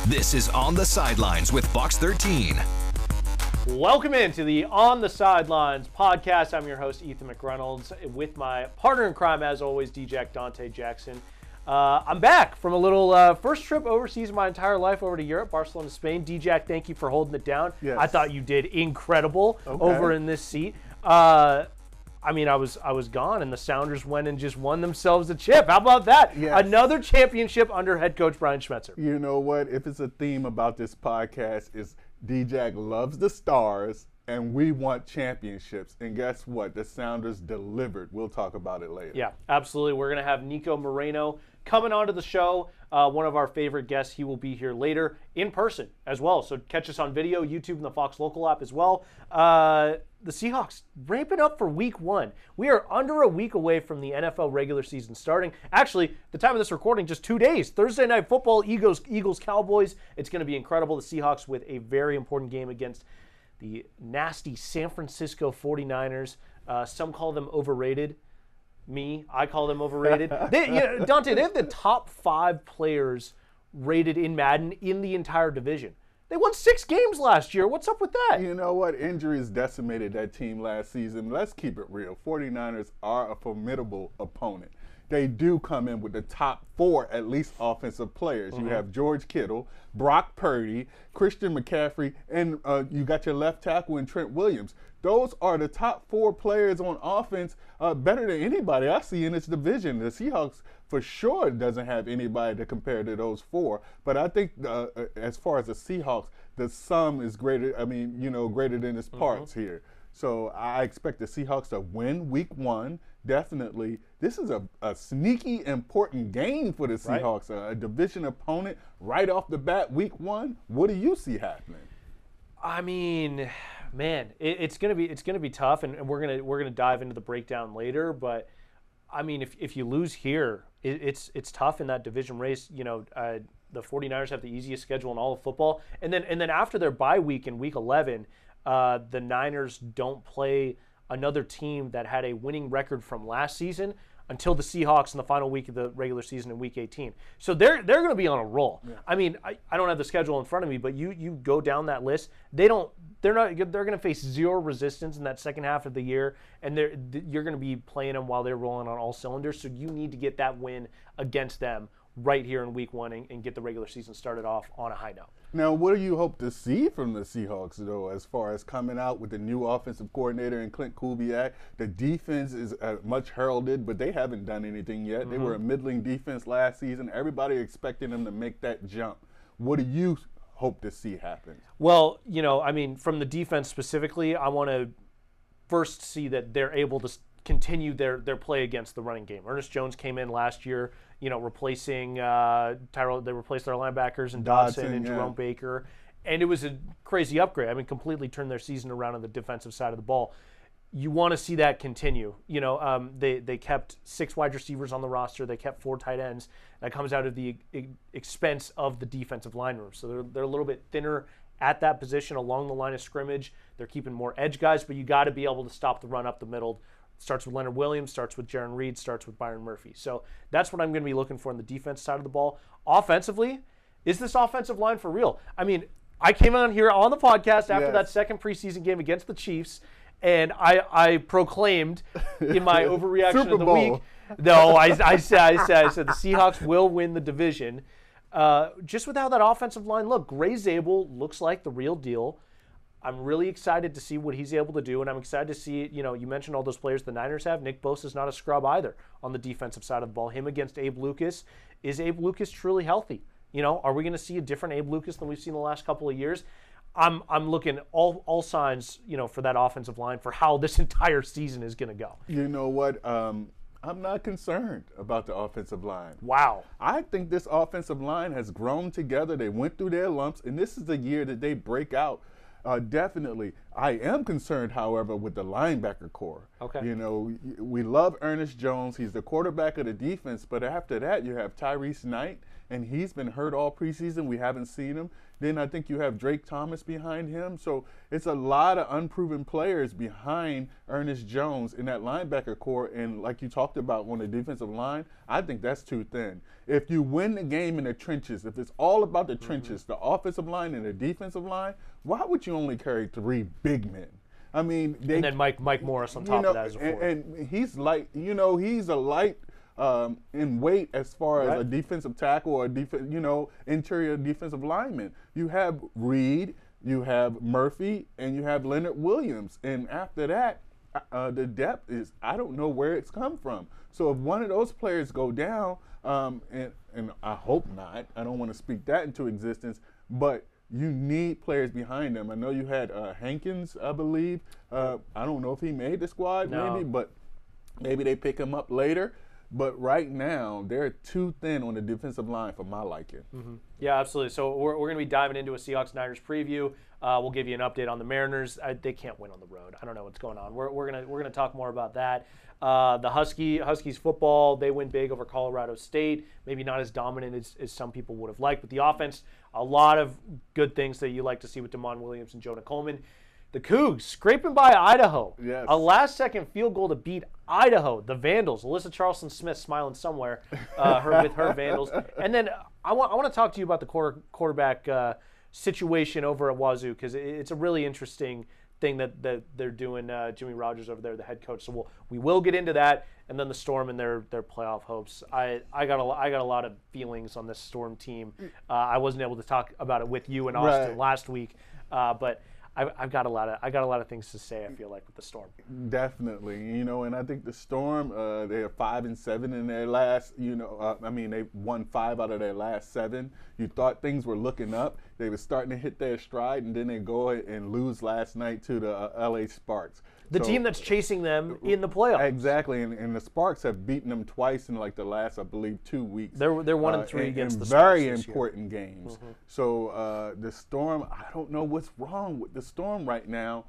This is On the Sidelines with Box 13. Welcome into the On the Sidelines podcast. I'm your host, Ethan McReynolds, with my partner in crime, as always, D-Jack Dante Jackson. I'm back from a little first trip overseas in my entire life over to Europe, Barcelona, Spain. D-Jack, thank you for holding it down. Yes. I thought you did incredible over in this seat. I was gone, and the Sounders went and just won themselves a chip. How about that? Yes. Another championship under head coach Brian Schmetzer. You know what? If it's a theme about this podcast, is D-Jack loves the Stars, and we want championships. And guess what? The Sounders delivered. We'll talk about it later. Yeah, absolutely. We're going to have Niko Moreno coming onto the show. One of our favorite guests. He will be here later in person as well. So catch us on video, YouTube, and the Fox Local app as well. The Seahawks ramping up for week one. We are under a week away from the NFL regular season starting. Actually, the time of this recording, just 2 days. Thursday Night Football, Eagles, Cowboys. It's going to be incredible. The Seahawks with a very important game against the nasty San Francisco 49ers. Some call them overrated. I call them overrated. Dante, they have the top 5 players rated in Madden in the entire division. They won 6 games last year. What's up with that? You know what? Injuries decimated that team last season. Let's keep it real. 49ers are a formidable opponent. They do come in with the top 4, at least, offensive players. You have George Kittle, Brock Purdy, Christian McCaffrey, and you got your left tackle in Trent Williams. Those are the top 4 players on offense, better than anybody I see in this division. The Seahawks, for sure, doesn't have anybody to compare to those 4. But I think as far as the Seahawks, the sum is greater. Greater than its parts here. So I expect the Seahawks to win week one. Definitely. This is a sneaky important game for the Seahawks, right? A division opponent right off the bat, week one. What do you see happening? I mean, man, it's gonna be tough, and we're gonna dive into the breakdown later. But I mean, if you lose here, it's tough in that division race. The 49ers have the easiest schedule in all of football, and then after their bye week in week 11, the Niners don't play another team that had a winning record from last season until the Seahawks in the final week of the regular season in week 18. So they're going to be on a roll. Yeah. I mean, I don't have the schedule in front of me, but you go down that list. They're going to face zero resistance in that second half of the year, and you're going to be playing them while they're rolling on all cylinders. So you need to get that win against them right here in week one and get the regular season started off on a high note. Now, what do you hope to see from the Seahawks, though, as far as coming out with the new offensive coordinator and Clint Kubiak? The defense is much heralded, but they haven't done anything yet. They were a middling defense last season. Everybody expecting them to make that jump. What do you hope to see happen? Well, from the defense specifically, I want to first see that they're able to continue their play against the running game. Ernest Jones came in last year, replacing Tyrell. They replaced their linebackers and Dodson and Jerome Baker, and it was a crazy upgrade. I mean, completely turned their season around on the defensive side of the ball. You want to see that continue. They kept 6 wide receivers on the roster. They kept 4 tight ends. That comes out of the expense of the defensive line room. So they're a little bit thinner at that position along the line of scrimmage. They're keeping more edge guys, but you got to be able to stop the run up the middle. Starts with Leonard Williams, starts with Jaron Reed, starts with Byron Murphy. So that's what I'm going to be looking for on the defense side of the ball. Offensively, is this offensive line for real? I mean, I came on here on the podcast after that second preseason game against the Chiefs, and I proclaimed in my overreaction of the week, I said the Seahawks will win the division. Just with how that offensive line looked, Gray Zabel looks like the real deal. I'm really excited to see what he's able to do, and I'm excited to see, you mentioned all those players the Niners have. Nick Bosa's not a scrub either on the defensive side of the ball. Him against Abe Lucas. Is Abe Lucas truly healthy? Are we going to see a different Abe Lucas than we've seen the last couple of years? I'm looking all signs, for that offensive line for how this entire season is going to go. You know what? I'm not concerned about the offensive line. Wow. I think this offensive line has grown together. They went through their lumps, and this is the year that they break out. Definitely. I am concerned, however, with the linebacker core. Okay. We love Ernest Jones. He's the quarterback of the defense, but after that, you have Tyrese Knight and he's been hurt all preseason. We haven't seen him. Then I think you have Drake Thomas behind him. So it's a lot of unproven players behind Ernest Jones in that linebacker core. And like you talked about on the defensive line, I think that's too thin. If you win the game in the trenches, if it's all about the trenches, the offensive line and the defensive line, why would you only carry 3 big men? I mean, and then Mike Morris on top of that as a fourth. And he's light, he's a light in weight as far as a defensive tackle or interior defensive lineman. You have Reed, you have Murphy, and you have Leonard Williams. And after that, the depth is, I don't know where it's come from. So if one of those players go down, and I hope not, I don't want to speak that into existence, but you need players behind them. I know you had Hankins, I believe. I don't know if he made the squad, but maybe they pick him up later. But right now, they're too thin on the defensive line for my liking. Yeah, absolutely. So we're going to be diving into a Seahawks-Niners preview. We'll give you an update on the Mariners. They can't win on the road. I don't know what's going on. We're gonna talk more about that. The Huskies football, they win big over Colorado State. Maybe not as dominant as some people would have liked. But the offense, a lot of good things that you like to see with Damon Williams and Jonah Coleman. The Cougs scraping by Idaho. Yes. A last-second field goal to beat Idaho. The Vandals. Alyssa Charleston-Smith smiling somewhere with her Vandals. And then I want to talk to you about the quarterback situation over at Wazoo, because it's a really interesting thing that they're doing. Jimmy Rogers over there, the head coach. So we will get into that, and then the Storm and their playoff hopes. I got a lot of feelings on this Storm team. I wasn't able to talk about it with you and Austin last week, but I've got a lot of things to say, I feel like, with the Storm. Definitely, and I think the Storm, they are 5-7 in their last, they won 5 out of their last 7. You thought things were looking up. They were starting to hit their stride, and then they go and lose last night to the LA Sparks. The team that's chasing them in the playoffs. Exactly, and the Sparks have beaten them twice in like the last, I believe, 2 weeks. They're 1-3 against the Sparks. Very important games. So the Storm, I don't know what's wrong with the Storm right now.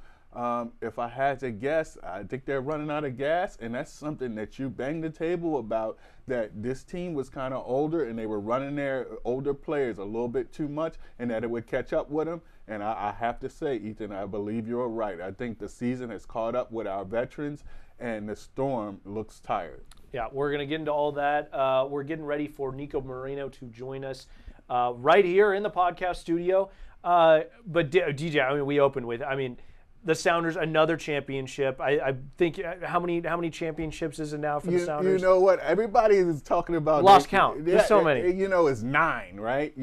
If I had to guess, I think they're running out of gas, and that's something that you bang the table about, that this team was kind of older and they were running their older players a little bit too much, and that it would catch up with them. And I have to say, Ethan, I believe you're right. I think the season has caught up with our veterans, and the Storm looks tired. Yeah, we're going to get into all that. We're getting ready for Niko Moreno to join us right here in the podcast studio. But DJ, we opened with, the Sounders, another championship. I think how many championships is it now for the Sounders? You know what? Everybody is talking about lost count. There's so many. It's 9, right?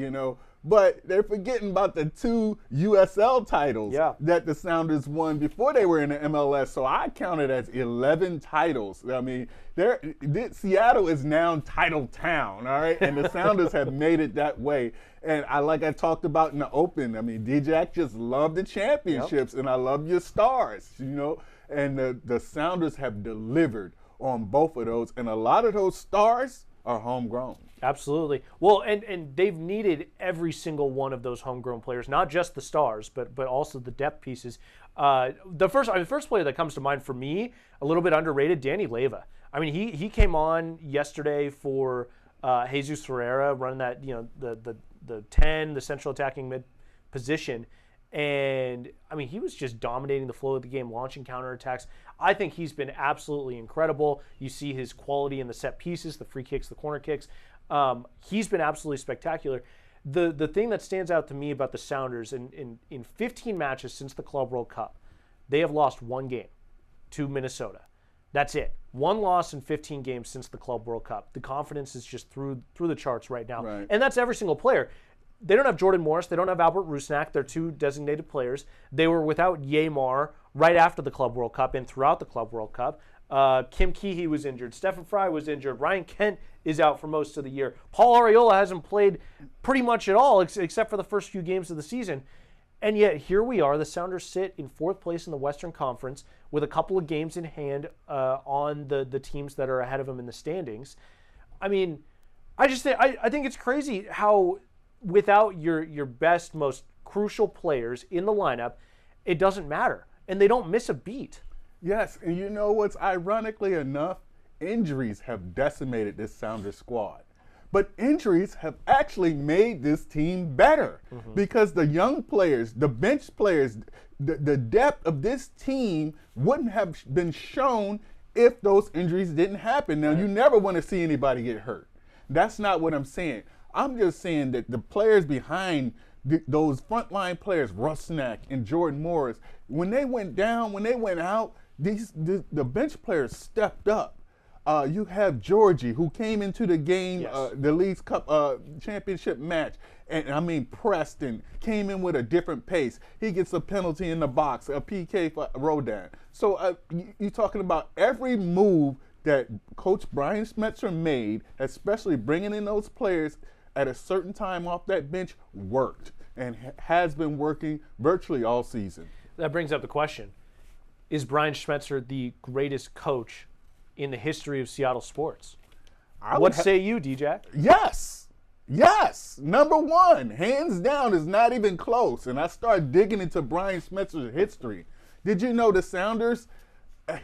But they're forgetting about the 2 USL titles that the Sounders won before they were in the MLS. So I count it as 11 titles. Seattle is now title town, all right? And the Sounders have made it that way. And like I talked about in the open, DJ just love the championships, and I love your stars, And the Sounders have delivered on both of those, and a lot of those stars are homegrown. Absolutely. Well, and they've needed every single one of those homegrown players, not just the stars, but also the depth pieces. The first player that comes to mind for me, a little bit underrated, Danny Leyva. He came on yesterday for Jesus Ferreira, running that the 10, the central attacking mid position. And, he was just dominating the flow of the game, launching counterattacks. I think he's been absolutely incredible. You see his quality in the set pieces, the free kicks, the corner kicks. He's been absolutely spectacular. The thing that stands out to me about the Sounders, in 15 matches since the Club World Cup, they have lost 1 game to Minnesota. That's it. 1 loss in 15 games since the Club World Cup. The confidence is just through the charts right now. Right. And that's every single player. They don't have Jordan Morris. They don't have Albert Rusnak. They're 2 designated players. They were without Yamar right after the Club World Cup and throughout the Club World Cup. Kim Keehee was injured. Stephen Fry was injured. Ryan Kent is out for most of the year. Paul Arriola hasn't played pretty much at all except for the first few games of the season. And yet here we are. The Sounders sit in 4th place in the Western Conference with a couple of games in hand on the teams that are ahead of them in the standings. I think it's crazy how without your best, most crucial players in the lineup, it doesn't matter. And they don't miss a beat. Yes, and you know what's ironically enough? Injuries have decimated this Sounders squad. But injuries have actually made this team better because the young players, the bench players, the depth of this team wouldn't have been shown if those injuries didn't happen. Now, you never want to see anybody get hurt. That's not what I'm saying. I'm just saying that the players behind those frontline players, Rusnak and Jordan Morris, when they went down, when they went out, the bench players stepped up. You have Georgie, who came into the game, the League's Cup championship match, and I mean Preston came in with a different pace. He gets a penalty in the box, a PK for Rodan. So you're talking about every move that Coach Brian Schmetzer made, especially bringing in those players at a certain time off that bench, worked and has been working virtually all season. That brings up the question. Is Brian Schmetzer the greatest coach in the history of Seattle sports? What say you, DJ? Yes. Yes. Number one, hands down, is not even close. And I started digging into Brian Schmetzer's history. Did you know the Sounders,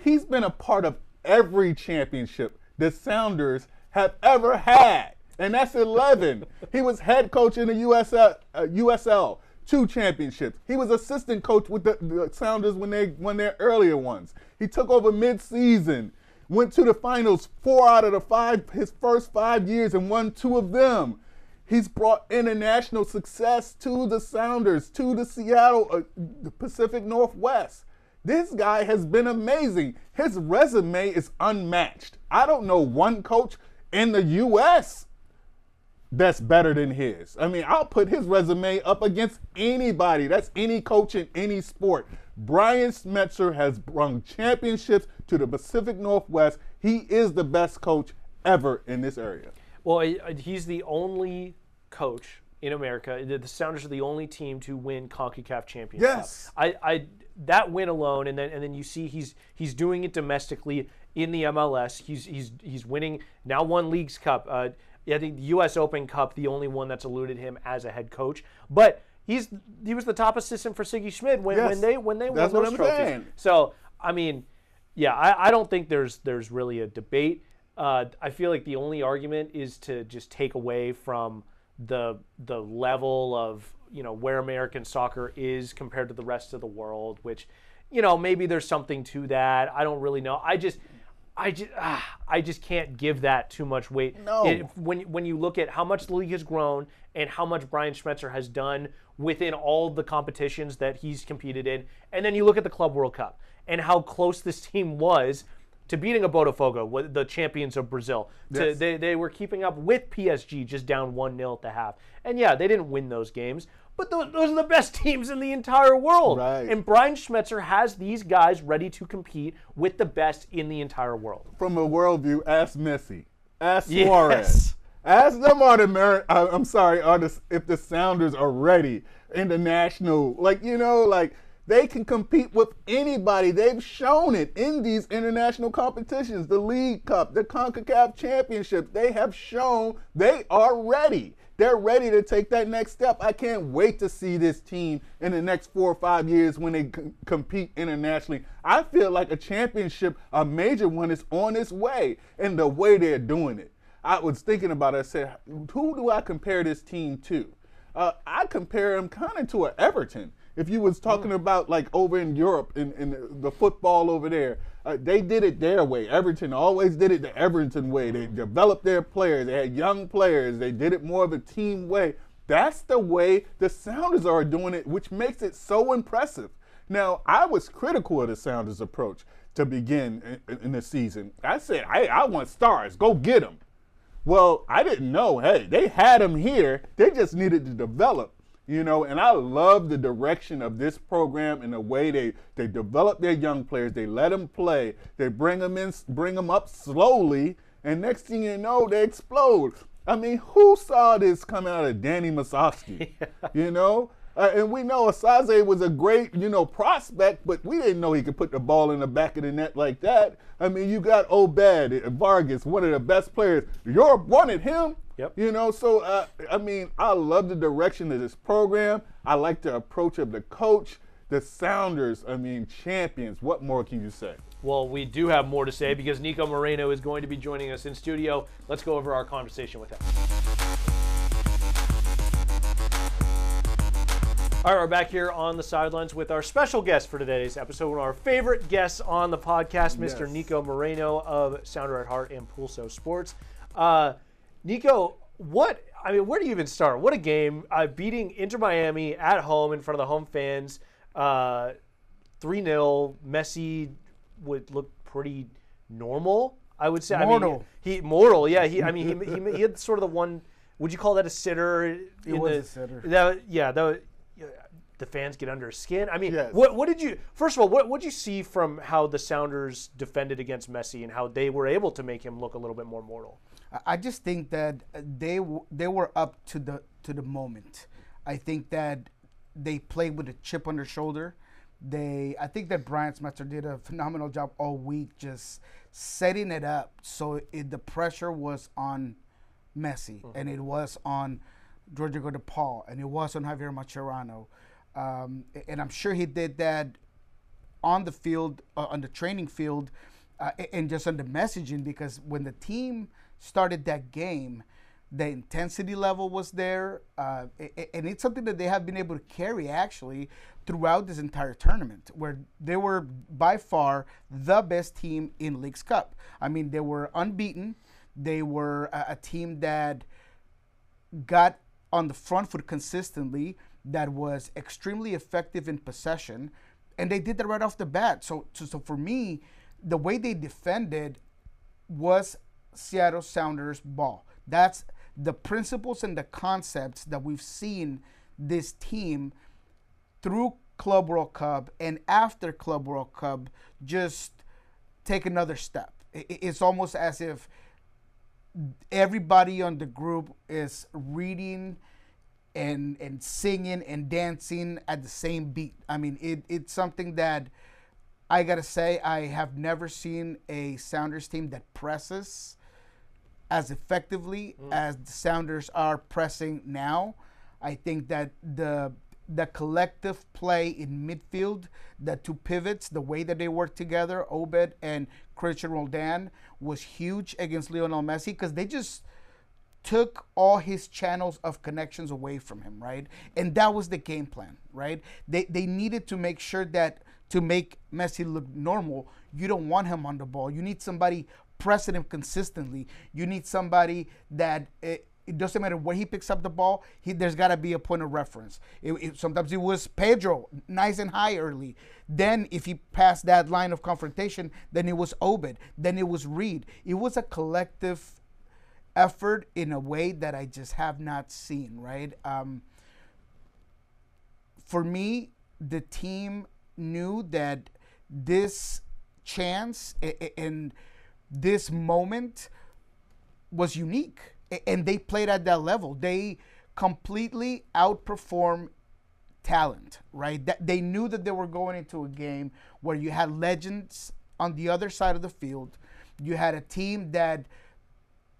he's been a part of every championship the Sounders have ever had. And that's 11. He was head coach in the USL, 2 championships. He was assistant coach with the Sounders when they won their earlier ones. He took over mid-season, went to the finals 4 out of the 5, his first 5 years, and won 2 of them. He's brought international success to the Sounders, to the Seattle, the Pacific Northwest. This guy has been amazing. His resume is unmatched. I don't know one coach in the U.S. that's better than his. I mean, I'll put his resume up against anybody. That's any coach in any sport. Brian Schmetzer has brought championships to the Pacific Northwest. He is the best coach ever in this area. Well, he's the only coach in America. The Sounders are the only team to win CONCACAF championship. Yes. That win alone, and then you see he's doing it domestically in the MLS. He's winning now 1 League's Cup. I think the U.S. Open Cup, the only one that's eluded him as a head coach. But he was the top assistant for Siggy Schmid when they won those trophies. Saying. So I mean, yeah, I don't think there's really a debate. I feel like the only argument is to just take away from the level of where American soccer is compared to the rest of the world, which maybe there's something to that. I don't really know. I just can't give that too much weight. No. When you look at how much the league has grown and how much Brian Schmetzer has done within all the competitions that he's competed in, and then you look at the Club World Cup and how close this team was to beating a Botafogo, the champions of Brazil. Yes. They were keeping up with PSG just down 1-0 at the half. And yeah, they didn't win those games, but those are the best teams in the entire world. Right. And Brian Schmetzer has these guys ready to compete with the best in the entire world. From a worldview, ask Messi, ask Suarez. Yes. Ask them if the Sounders are ready international. They can compete with anybody. They've shown it in these international competitions, the League Cup, the CONCACAF Championship. They have shown they are ready. They're ready to take that next step. I can't wait to see this team in the next 4 or 5 years when they compete internationally. I feel like a championship, a major one, is on its way, and the way they're doing it. I was thinking about it. I said, who do I compare this team to? I compare them kind of to an Everton. If you was talking about over in Europe, in the football over there, they did it their way. Everton always did it the Everton way. They developed their players. They had young players. They did it more of a team way. That's the way the Sounders are doing it, which makes it so impressive. Now, I was critical of the Sounders' approach to begin in the season. I said, I want stars. Go get them. Well, I didn't know. Hey, they had them here. They just needed to develop. And I love the direction of this program and the way they develop their young players. They let them play. They bring them up slowly, and next thing you know, they explode. I mean, who saw this coming out of Danny Musovski? And we know Asaze was a great, prospect, but we didn't know he could put the ball in the back of the net like that. I mean, you got Obed Vargas, one of the best players. Europe wanted him. Yep. I love the direction of this program. I like the approach of the coach. The Sounders, champions. What more can you say? Well, we do have more to say because Niko Moreno is going to be joining us in studio. Let's go over our conversation with him. All right, we're back here on the sidelines with our special guest for today's episode, one of our favorite guests on the podcast, Mr. Niko Moreno of Sounder at Heart and Pulso Sports. Niko, where do you even start? What a game. Beating Inter Miami at home in front of the home fans, 3-0. Messi would look pretty normal, I would say. Mortal. Mortal, yeah. He had sort of the one, would you call that a sitter? It was a sitter. The fans get under his skin. Yes. What did you? First of all, what did you see from how the Sounders defended against Messi and how they were able to make him look a little bit more mortal? I just think that they were up to the moment. I think that they played with a chip on their shoulder. I think that Brian Smetzer did a phenomenal job all week, just setting it up so the pressure was on Messi and it was on Rodrigo De Paul and it was on Javier Mascherano. And I'm sure he did that on the field, on the training field, and just on the messaging, because when the team started that game, the intensity level was there, and it's something that they have been able to carry actually throughout this entire tournament, where they were by far the best team in Leagues Cup. They were unbeaten. They were a team that got on the front foot consistently, that was extremely effective in possession, and they did that right off the bat. So for me, the way they defended was Seattle Sounders ball. That's the principles and the concepts that we've seen this team through Club World Cup and after Club World Cup just take another step. It's almost as if everybody on the group is reading and singing and dancing at the same beat. It's something that I gotta say, I have never seen a Sounders team that presses as effectively as the Sounders are pressing now. I think that the collective play in midfield, the two pivots, the way that they work together, Obed and Christian Roldan, was huge against Lionel Messi, because they just took all his channels of connections away from him, right? And that was the game plan, right? They needed to make sure that to make Messi look normal, you don't want him on the ball. You need somebody pressing him consistently. You need somebody that it doesn't matter where he picks up the ball, there's got to be a point of reference. Sometimes it was Pedro, nice and high early. Then if he passed that line of confrontation, then it was Obed. Then it was Reed. It was a collective effort in a way that I just have not seen, right? For me, the team knew that this chance and this moment was unique, and they played at that level. They completely outperformed talent, right? That they knew that they were going into a game where you had legends on the other side of the field. You had a team that,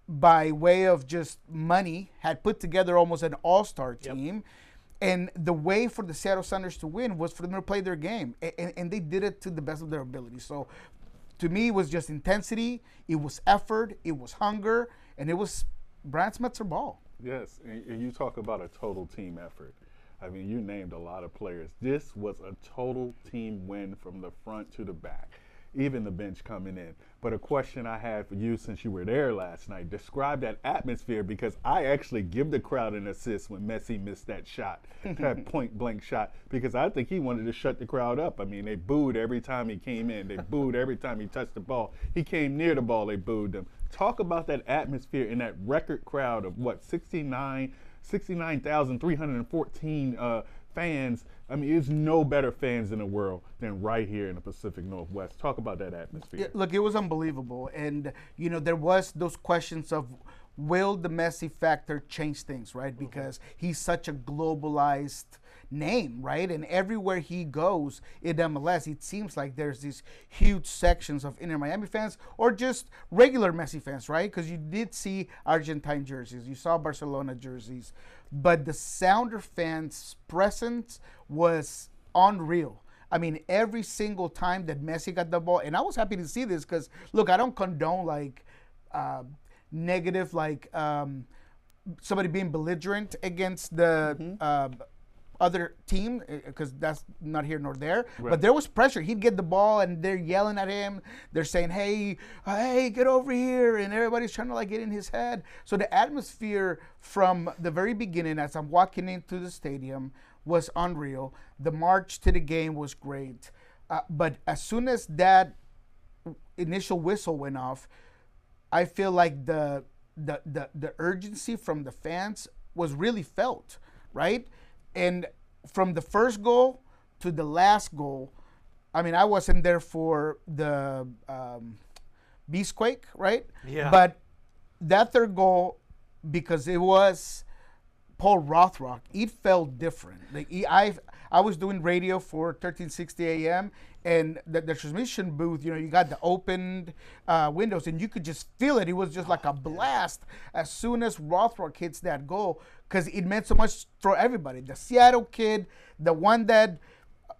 by way of just money, had put together almost an all-star team. Yep. And the way for the Seattle Sounders to win was for them to play their game. And they did it to the best of their ability. So to me, it was just intensity, it was effort, it was hunger, and it was Brian Smetzer ball. Yes, and you talk about a total team effort. You named a lot of players. This was a total team win from the front to the back, even the bench coming in. But a question I had for you, since you were there last night, describe that atmosphere, because I actually give the crowd an assist when Messi missed that shot, that point-blank shot, because I think he wanted to shut the crowd up. They booed every time he came in. They booed every time he touched the ball. He came near the ball, they booed him. Talk about that atmosphere in that record crowd of, 69,314 fans. There's no better fans in the world than right here in the Pacific Northwest. Talk about that atmosphere. Yeah, look, it was unbelievable. And, there was those questions of, will the Messi factor change things, right? Because he's such a globalized name, right? And everywhere he goes in MLS, it seems like there's these huge sections of Inter Miami fans or just regular Messi fans, right? Because you did see Argentine jerseys, you saw Barcelona jerseys, but the Sounder fans' presence was unreal. I mean, every single time that Messi got the ball, and I was happy to see this because, look, I don't condone like negative, like somebody being belligerent against the other team, because that's not here nor there. Right. But there was pressure. He'd get the ball and they're yelling at him. They're saying, hey, get over here. And everybody's trying to like get in his head. So the atmosphere from the very beginning as I'm walking into the stadium was unreal. The march to the game was great. But as soon as that initial whistle went off, I feel like the urgency from the fans was really felt, right? And from the first goal to the last goal, I mean, I wasn't there for the Beastquake, right? Yeah. But that third goal, because it was Paul Rothrock, it felt different. Like I was doing radio for 1360 AM, and the transmission booth, you got the opened windows, and you could just feel it. It was just like a blast as soon as Rothrock hits that goal, because it meant so much for everybody. The Seattle kid, the one that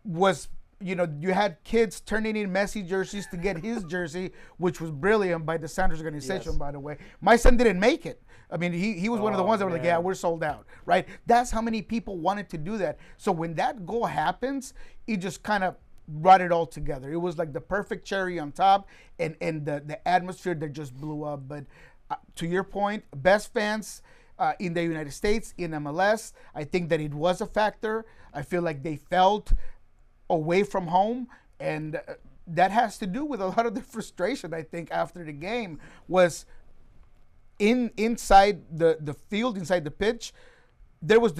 was, you had kids turning in Messi jerseys to get his jersey, which was brilliant by the Sounders organization, by the way. My son didn't make it. I mean, he was one of the ones that were like, yeah, we're sold out, right? That's how many people wanted to do that. So when that goal happens, it just kind of brought it all together. It was like the perfect cherry on top, and the atmosphere that just blew up. But to your point, best fans in the United States, in MLS, I think that it was a factor. I feel like they felt away from home, and that has to do with a lot of the frustration, I think, after the game was inside the field, inside the pitch. There was,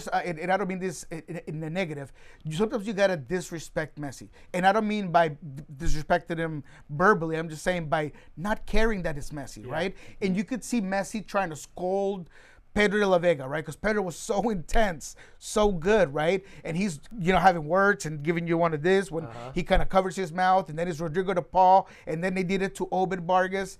and I don't mean this in the negative. Sometimes you gotta disrespect Messi, and I don't mean by disrespecting him verbally. I'm just saying by not caring that it's Messi, right? And you could see Messi trying to scold Pedro de la Vega, right? Because Pedro was so intense, so good, right? And he's, having words and giving you one of this when he kind of covers his mouth, and then it's Rodrigo de Paul, and then they did it to Obed Vargas.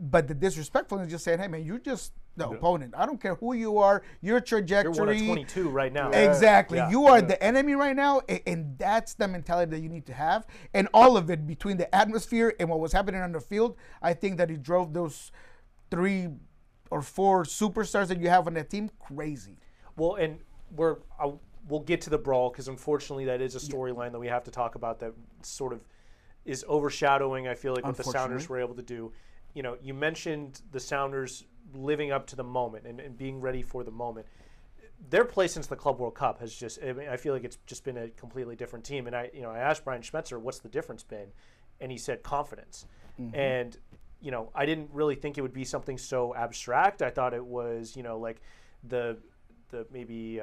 But the disrespectfulness is just saying, hey, man, you're just the opponent. I don't care who you are, your trajectory. You're 1 of 22 right now. Exactly. Yeah. You are the enemy right now, and that's the mentality that you need to have. And all of it, between the atmosphere and what was happening on the field, I think that it drove those 3 or 4 superstars that you have on that team crazy. Well, and we'll get to the brawl, because unfortunately that is a storyline that we have to talk about that sort of is overshadowing, I feel like, what the Sounders were able to do. You mentioned the Sounders living up to the moment and being ready for the moment. Their play since the Club World Cup has just, I feel like it's just been a completely different team. And I asked Brian Schmetzer, what's the difference been? And he said confidence. Mm-hmm. And, I didn't really think it would be something so abstract. I thought it was, like the maybe,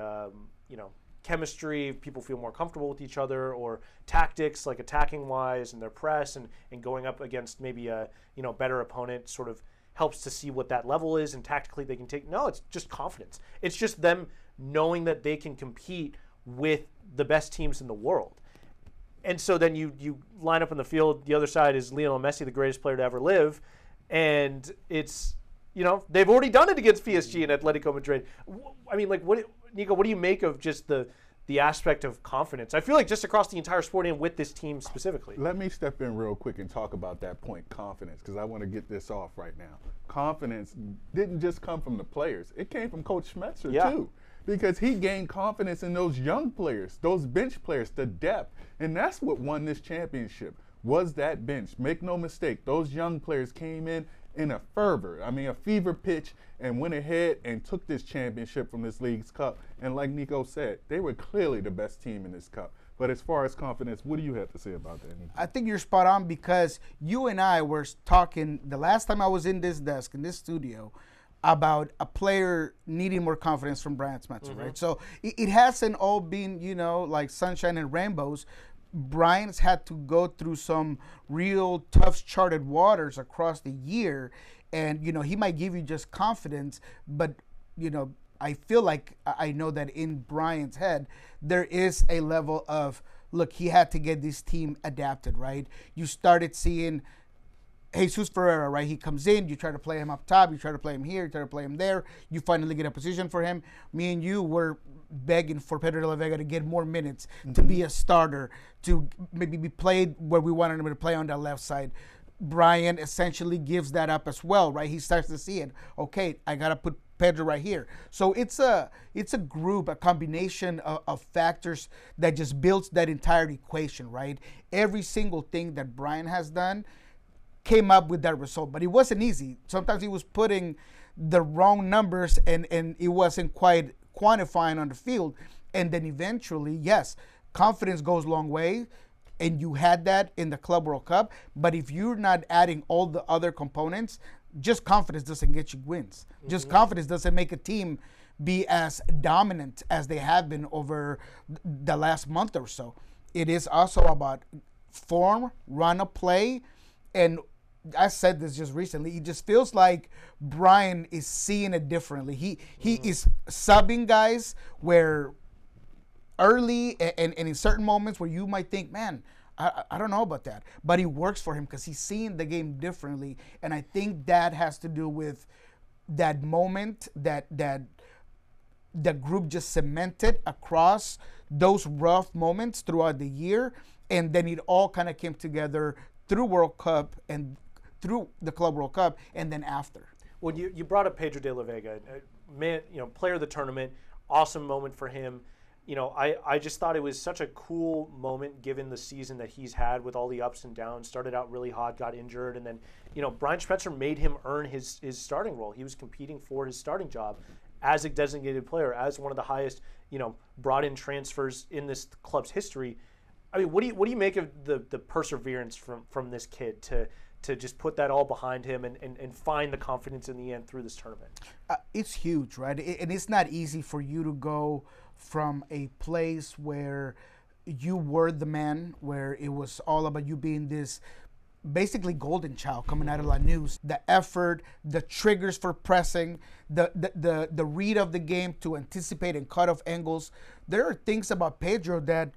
chemistry, people feel more comfortable with each other, or tactics, like attacking wise and their press and going up against maybe a better opponent sort of helps to see what that level is, and tactically they can take. No, it's just confidence. It's just them knowing that they can compete with the best teams in the world. And so then you line up in the field, the other side is Lionel Messi, the greatest player to ever live, and it's, they've already done it against PSG and Atletico Madrid. I mean, like, Nico, what do you make of just the aspect of confidence? I feel like just across the entire sport and with this team specifically. Let me step in real quick and talk about that point, confidence, because I want to get this off right now. Confidence didn't just come from the players. It came from Coach Schmetzer, too, because he gained confidence in those young players, those bench players, the depth. And that's what won this championship, was that bench. Make no mistake, those young players came in a fervor, a fever pitch, and went ahead and took this championship from this League's Cup. And like Nico said, they were clearly the best team in this cup. But as far as confidence, what do you have to say about that, Nico? I think you're spot on, because you and I were talking the last time I was in this desk, in this studio, about a player needing more confidence from Brian Schmetzer, right? So it hasn't all been, like sunshine and rainbows. Brian's had to go through some real tough charted waters across the year, and he might give you just confidence, but I feel like I know that in Brian's head there is a level of, look, he had to get this team adapted, right? You started seeing Jesus Ferreira, right? He comes in, you try to play him up top, you try to play him here, you try to play him there, you finally get a position for him. Me and you were begging for Pedro de la Vega to get more minutes, to be a starter, to maybe be played where we wanted him to play on that left side. Brian essentially gives that up as well, right? He starts to see it. Okay, I got to put Pedro right here. So it's a group, a combination of factors that just builds that entire equation, right? Every single thing that Brian has done came up with that result, but it wasn't easy. Sometimes he was putting the wrong numbers and it wasn't quite quantifying on the field. And then eventually, yes, confidence goes a long way. And you had that in the Club World Cup. But if you're not adding all the other components, just confidence doesn't get you wins. Just confidence doesn't make a team be as dominant as they have been over the last month or so. It is also about form, run of play. And I said this just recently. It just feels like Brian is seeing it differently. He is subbing guys where early and in certain moments where you might think, man, I don't know about that. But it works for him because he's seeing the game differently. And I think that has to do with that moment that the group just cemented across those rough moments throughout the year. And then it all kind of came together through World Cup and through the Club World Cup and then after. Well, you brought up Pedro de la Vega, man, player of the tournament, awesome moment for him. I just thought it was such a cool moment given the season that he's had with all the ups and downs. Started out really hot, got injured, and then, Brian Schmetzer made him earn his starting role. He was competing for his starting job as a designated player, as one of the highest, brought in transfers in this club's history. I mean, what do you make of the perseverance from this kid to just put that all behind him and find the confidence in the end through this tournament? It's huge, right? And it's not easy for you to go from a place where you were the man, where it was all about you being this basically golden child coming out of Lanús. The effort, the triggers for pressing, the read of the game to anticipate and cut off angles. There are things about Pedro that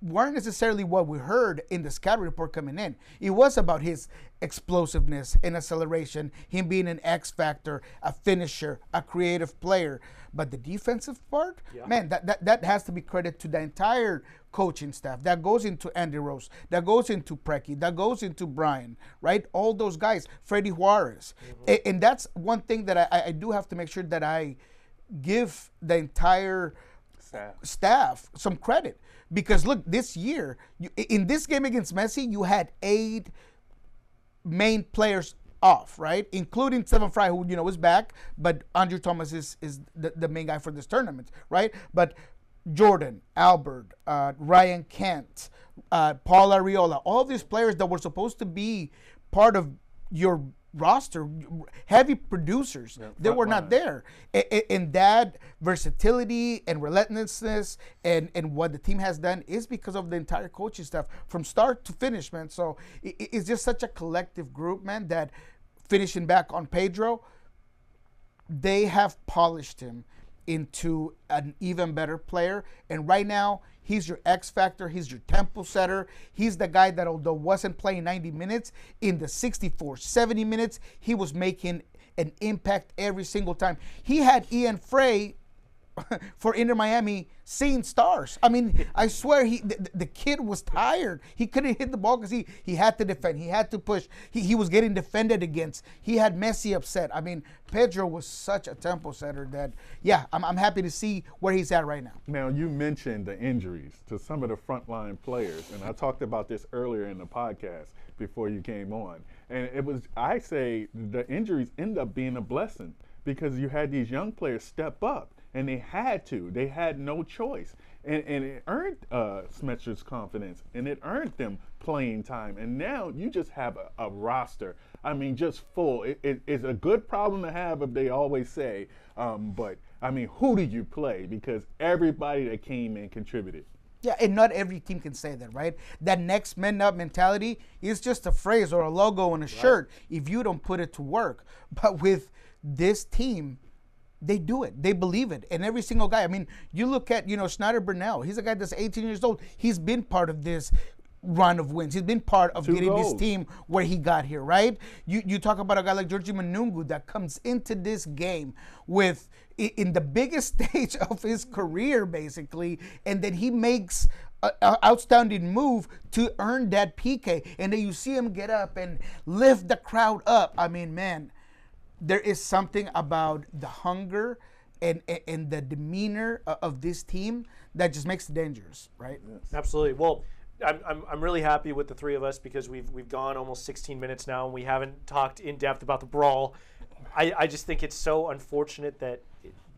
weren't necessarily what we heard in the scout report coming in. It was about his explosiveness and acceleration, him being an X factor, a finisher, a creative player. But the defensive part, man, that has to be credit to the entire coaching staff. That goes into Andy Rose, that goes into Preki, that goes into Brian, right? All those guys, Freddie Juarez. And that's one thing that I do have to make sure that I give the entire staff some credit. Because look, this year, in this game against Messi, you had 8 main players off, right? Including Seven Fry, who, is back, but Andrew Thomas is the main guy for this tournament, right? But Jordan, Albert, Ryan Kent, Paul Arriola, all these players that were supposed to be part of your roster, heavy producers, they were not there. And that versatility and relentlessness and what the team has done is because of the entire coaching staff from start to finish, man. So it's just such a collective group, man, that finishing back on Pedro, they have polished him into an even better player. And right now, he's your X factor. He's your tempo setter. He's the guy that, although wasn't playing 90 minutes, in the 64, 70 minutes, he was making an impact every single time. He had Ian Frey for Inter Miami seeing stars. I mean, I swear the kid was tired. He couldn't hit the ball because he had to defend. He had to push. He was getting defended against. He had Messi upset. I mean, Pedro was such a tempo setter that, I'm happy to see where he's at right now. Now, you mentioned the injuries to some of the frontline players, and I talked about this earlier in the podcast before you came on. And I say the injuries end up being a blessing because you had these young players step up. And they had to. They had no choice. And it earned Smetzer's confidence. And it earned them playing time. And now you just have a roster. I mean, just full. It's a good problem to have, if they always say. But, I mean, who do you play? Because everybody that came in contributed. Yeah, and not every team can say that, right? That next man up mentality is just a phrase or a logo on a shirt if you don't put it to work. But with this team, they do it. They believe it. And every single guy, I mean, you look at, Schneider Burnell. He's a guy that's 18 years old. He's been part of this run of wins. He's been part of 2 getting goals. this team where he got here, right? You talk about a guy like Georgie Manungu that comes into this game with in the biggest stage of his career, basically, and then he makes an outstanding move to earn that PK, and then you see him get up and lift the crowd up. I mean, man, there is something about the hunger and the demeanor of this team that just makes it dangerous, right? Yes. Absolutely. Well, I'm really happy with the three of us because we've gone almost 16 minutes now and we haven't talked in depth about the brawl. I just think it's so unfortunate that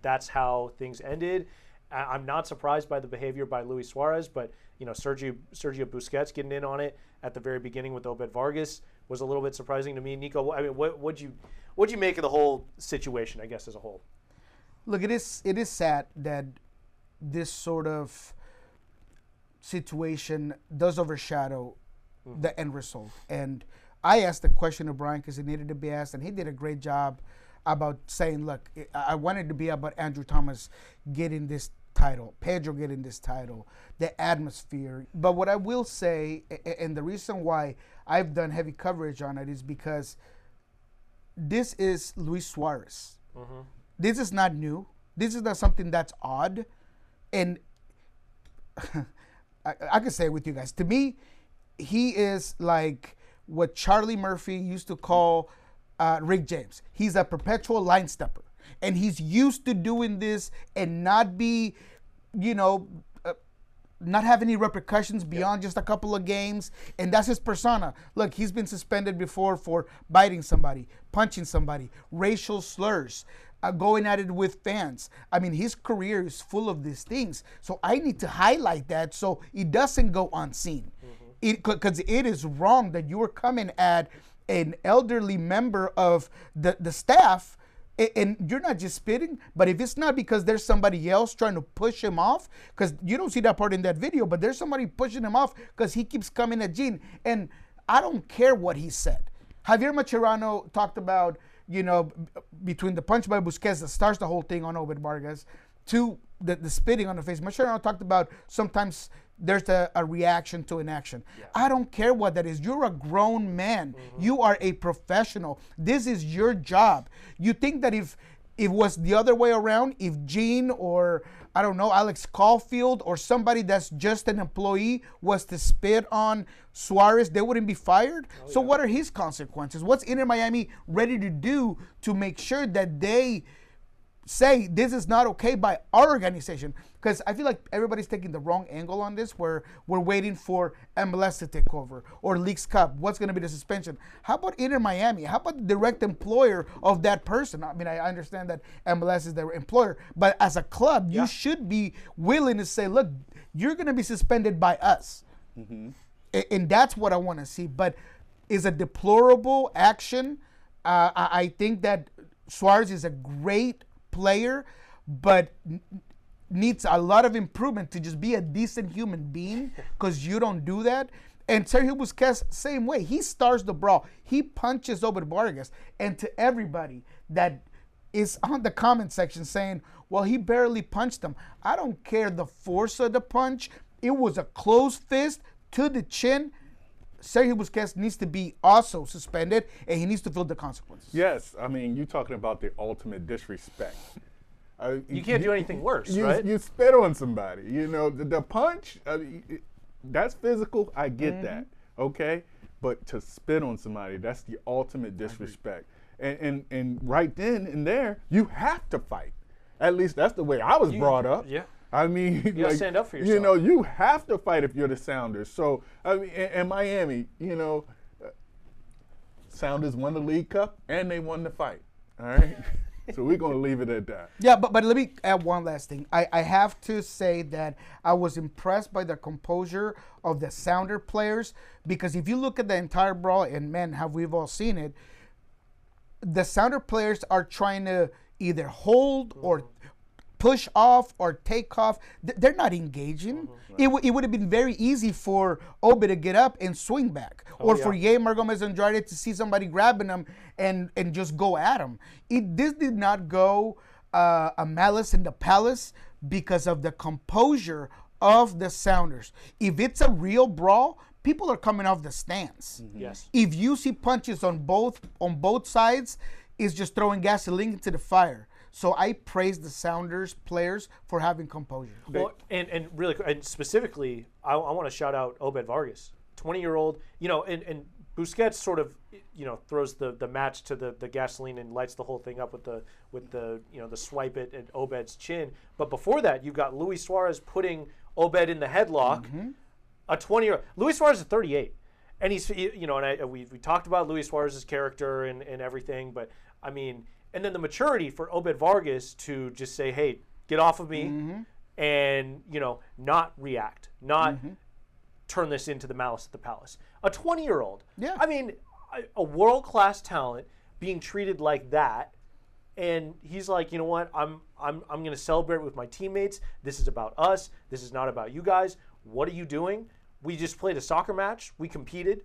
that's how things ended. I'm not surprised by the behavior by Luis Suarez, but Sergio Busquets getting in on it at the very beginning with Obed Vargas was a little bit surprising to me. Nico, I mean, what'd you make of the whole situation, I guess, as a whole? Look, it is sad that this sort of situation does overshadow the end result. And I asked the question of Brian because it needed to be asked, and he did a great job about saying, look, I wanted to be about Andrew Thomas getting this title, Pedro getting this title, the atmosphere. But what I will say, and the reason why I've done heavy coverage on it is because this is Luis Suarez. Mm-hmm. This is not new. This is not something that's odd. And I can say it with you guys. To me, he is like what Charlie Murphy used to call Rick James. He's a perpetual line stepper. And he's used to doing this and not be, not have any repercussions beyond just a couple of games. And that's his persona. Look, he's been suspended before for biting somebody, punching somebody, racial slurs, going at it with fans. I mean, his career is full of these things. So I need to highlight that so it doesn't go unseen. Because it is wrong that you are coming at an elderly member of the staff and you're not just spitting, but if it's not because there's somebody else trying to push him off, because you don't see that part in that video, but there's somebody pushing him off because he keeps coming at Gene. And I don't care what he said. Javier Mascherano talked about, between the punch by Busquets that starts the whole thing on Obed Vargas to the spitting on the face. Mascherano talked about sometimes there's a reaction to inaction. Yeah. I don't care what that is. You're a grown man. Mm-hmm. You are a professional. This is your job. You think that if it was the other way around, if Gene or, I don't know, Alex Caulfield or somebody that's just an employee was to spit on Suarez, they wouldn't be fired? Oh, so what are his consequences? What's Inter Miami ready to do to make sure that they say this is not okay by our organization? Because I feel like everybody's taking the wrong angle on this, where we're waiting for MLS to take over or Leagues Cup. What's going to be the suspension? How about Inter Miami? How about the direct employer of that person? I mean, I understand that MLS is their employer, but as a club, you should be willing to say, look, you're going to be suspended by us. Mm-hmm. And that's what I want to see. But is a deplorable action. I think that Suarez is a great player, but needs a lot of improvement to just be a decent human being, because you don't do that. And Sergio Busquets, same way. He starts the brawl. He punches Obed Vargas. And to everybody that is on the comment section saying, well, he barely punched him. I don't care the force of the punch. It was a closed fist to the chin. Sergio Busquets needs to be also suspended, and he needs to feel the consequences. Yes, I mean, you're talking about the ultimate disrespect. You can't do anything worse, right? You spit on somebody. The punch, that's physical. I get that, okay? But to spit on somebody, that's the ultimate disrespect. And right then and there, you have to fight. At least that's the way I was brought up. Yeah. I mean, you gotta stand up for yourself. You have to fight if you're the Sounders. So, I mean, in Miami, Sounders won the League Cup and they won the fight. All right. So we're going to leave it at that. Yeah, but let me add one last thing. I have to say that I was impressed by the composure of the Sounder players, because if you look at the entire brawl, and man, have we all seen it, the Sounder players are trying to either hold or push off or take off. They're not engaging. It would have been very easy for Obi to get up and swing back, or for Yeimar Gomez Andrade to see somebody grabbing him and just go at him. This did not go a malice in the palace because of the composure of the Sounders. If it's a real brawl, people are coming off the stands. Yes. If you see punches on both sides, it's just throwing gasoline into the fire. So I praise the Sounders players for having composure. Well, and really, and specifically, I want to shout out Obed Vargas, 20-year-old. You know, and Busquets sort of, you know, throws the match to the gasoline and lights the whole thing up with the you know, the swipe it at Obed's chin. But before that, you've got Luis Suarez putting Obed in the headlock. A 20-year-old Luis Suarez is 38, and he's, you know, and we talked about Luis Suarez's character and everything, but I mean. And then the maturity for Obed Vargas to just say, hey, get off of me, and, you know, not react, not turn this into the malice at the palace. A 20-year-old, I mean, a world-class talent being treated like that, and he's like, you know what, I'm going to celebrate with my teammates. This is about us. This is not about you guys. What are you doing? We just played a soccer match. We competed.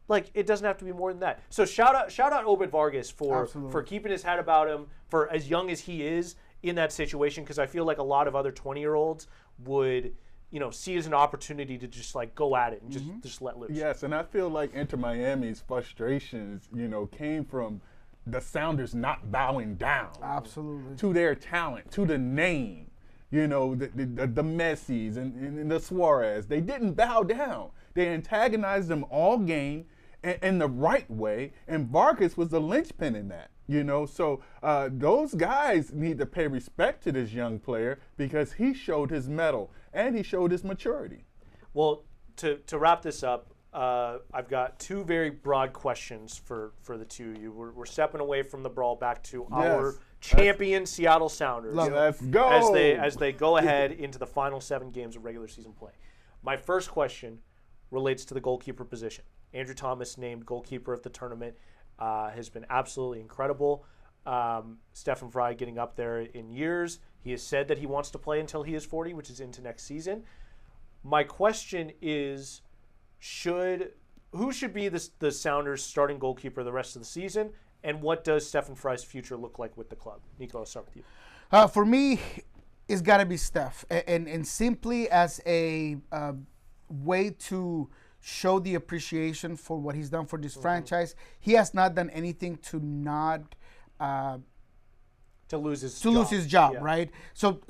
Like, it doesn't have to be more than that. So shout out Obed Vargas for keeping his head about him, for as young as he is in that situation, because I feel like a lot of other 20-year-olds would, you know, see it as an opportunity to just like go at it and just let loose. Yes, and I feel like Inter Miami's frustrations, you know, came from the Sounders not bowing down to their talent, to the name. You know, the Messis and the Suarez. They didn't bow down. They antagonized them all game in the right way, and Vargas was the linchpin in that. You know, so those guys need to pay respect to this young player because he showed his mettle and he showed his maturity. Well, to wrap this up, I've got two very broad questions for the two of you. We're stepping away from the brawl back to our champion Seattle Sounders. Let's go. As they go ahead into the final 7 games of regular season play. My first question relates to the goalkeeper position. Andrew Thomas, named goalkeeper of the tournament, has been absolutely incredible. Stefan Frei getting up there in years. He has said that he wants to play until he is 40, which is into next season. My question is, who should be the Sounders' starting goalkeeper the rest of the season, and what does Stefan Frei's future look like with the club? Nico, I'll start with you. For me, it's got to be Steph, and simply as a way to show the appreciation for what he's done for this franchise. He has not done anything to not to lose his job, right? So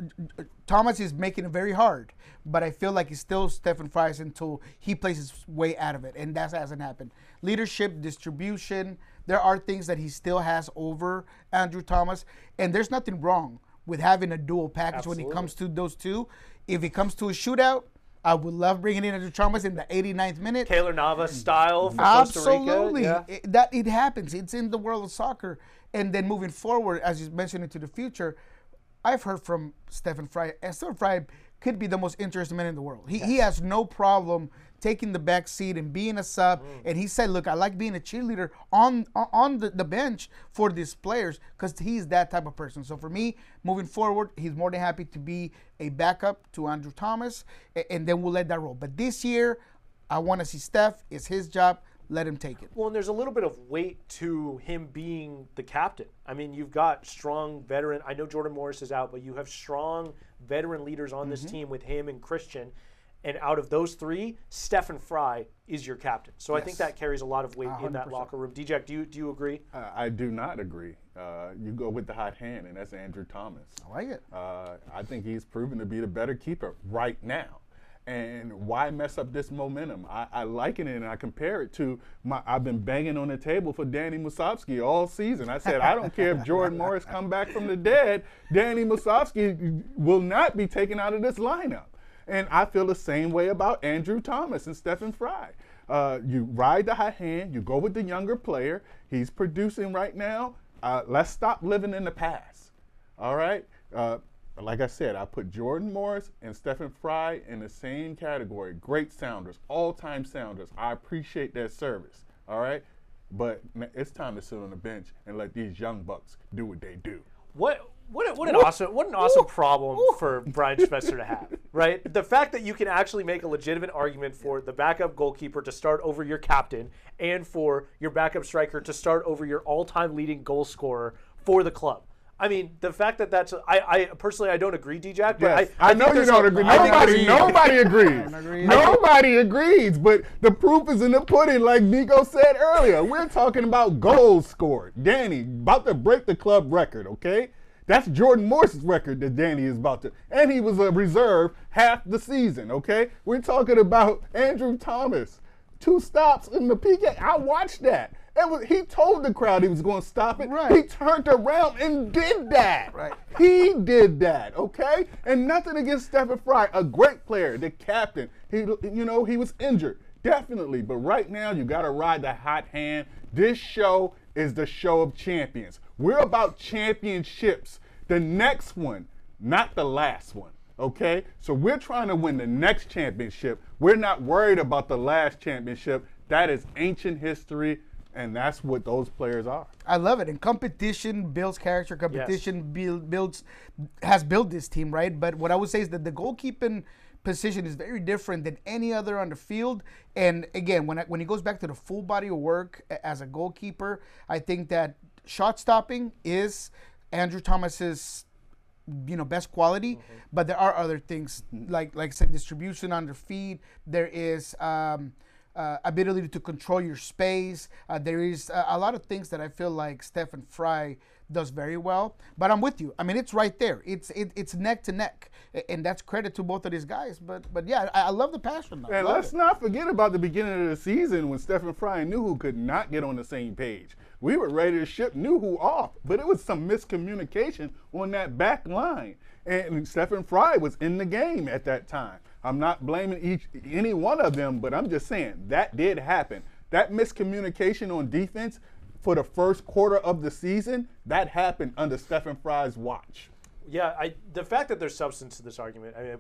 Thomas is making it very hard, but I feel like it's still Stefan Frei's until he plays his way out of it, and that hasn't happened. Leadership, distribution, there are things that he still has over Andrew Thomas, and there's nothing wrong with having a dual package when it comes to those two. If it comes to a shootout, I would love bringing in Andrew Thomas in the 89th minute. Keylor Navas style for Costa Rica. Absolutely. Yeah. It happens. It's in the world of soccer. And then moving forward, as you mentioned, into the future, I've heard from Stefan Frei. And Stefan Frei could be the most interesting man in the world. He has no problem taking the back seat and being a sub. And he said, look, I like being a cheerleader on the bench for these players because he's that type of person. So for me, moving forward, he's more than happy to be a backup to Andrew Thomas, and then we'll let that roll. But this year, I want to see Steph. It's his job. Let him take it. Well, and there's a little bit of weight to him being the captain. I mean, you've got strong veteran. I know Jordan Morris is out, but you have strong veteran leaders on this team with him and Christian. And out of those three, Stefan Frei is your captain. So I think that carries a lot of weight 100%. In that locker room. DJ, do you agree? I do not agree. You go with the hot hand, and that's Andrew Thomas. I like it. I think he's proven to be the better keeper right now. And why mess up this momentum? I liken it and I compare it to I've been banging on the table for Danny Musovski all season. I said, I don't care if Jordan Morris come back from the dead, Danny Musovski will not be taken out of this lineup. And I feel the same way about Andrew Thomas and Stefan Frei. You ride the hot hand, you go with the younger player. He's producing right now. Let's stop living in the past. All right? Like I said, I put Jordan Morris and Stefan Frei in the same category. Great Sounders, all-time Sounders. I appreciate their service. All right? But it's time to sit on the bench and let these young bucks do what they do. What an awesome problem for Brian Schmetzer to have, right? The fact that you can actually make a legitimate argument for the backup goalkeeper to start over your captain and for your backup striker to start over your all-time leading goal scorer for the club. I mean, the fact that that's I personally I don't agree, D-Jack. But Yes. I know you don't agree. Nobody agrees. Nobody agrees. But the proof is in the pudding, like Nico said earlier. We're talking about goals scored. Danny about to break the club record. Okay, that's Jordan Morse's record that Danny is about to, and he was a reserve half the season. Okay, we're talking about Andrew Thomas, 2 stops in the PK. I watched that. He told the crowd he was going to stop it. Right. He turned around and did that. Right. He did that, okay? And nothing against Stephen Fry, a great player, the captain. He was injured, definitely. But right now, you got to ride the hot hand. This show is the show of champions. We're about championships. The next one, not the last one. Okay? So we're trying to win the next championship. We're not worried about the last championship. That is ancient history. And that's what those players are. I love it. And competition builds character. Competition has built this team, right? But what I would say is that the goalkeeping position is very different than any other on the field. And again, when it goes back to the full body of work as a goalkeeper, I think that shot stopping is Andrew Thomas's best quality. Mm-hmm. But there are other things like I said, distribution on the feet. There is ability to control your space. There is a lot of things that I feel like Stephen Fry does very well. But I'm with you. I mean, it's right there. It's neck to neck, and that's credit to both of these guys. But yeah, I love the passion. Though. And let's not forget about the beginning of the season when Stephen Fry and Nuhu could not get on the same page. We were ready to ship Nuhu off, but it was some miscommunication on that back line. And Stephen Fry was in the game at that time. I'm not blaming any one of them, but I'm just saying that did happen. That miscommunication on defense for the first quarter of the season, that happened under Stephen Fry's watch. Yeah, the fact that there's substance to this argument, I mean,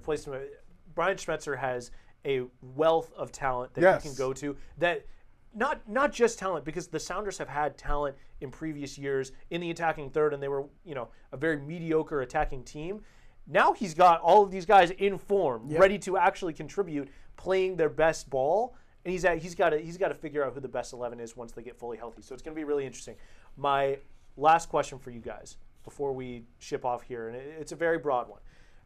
Brian Schmetzer has a wealth of talent that he can go to. That not just talent, because the Sounders have had talent in previous years in the attacking third, and they were a very mediocre attacking team. Now he's got all of these guys in form, ready to actually contribute, playing their best ball, and he's got to figure out who the best 11 is once they get fully healthy. So it's going to be really interesting. My last question for you guys before we ship off here, and it's a very broad one.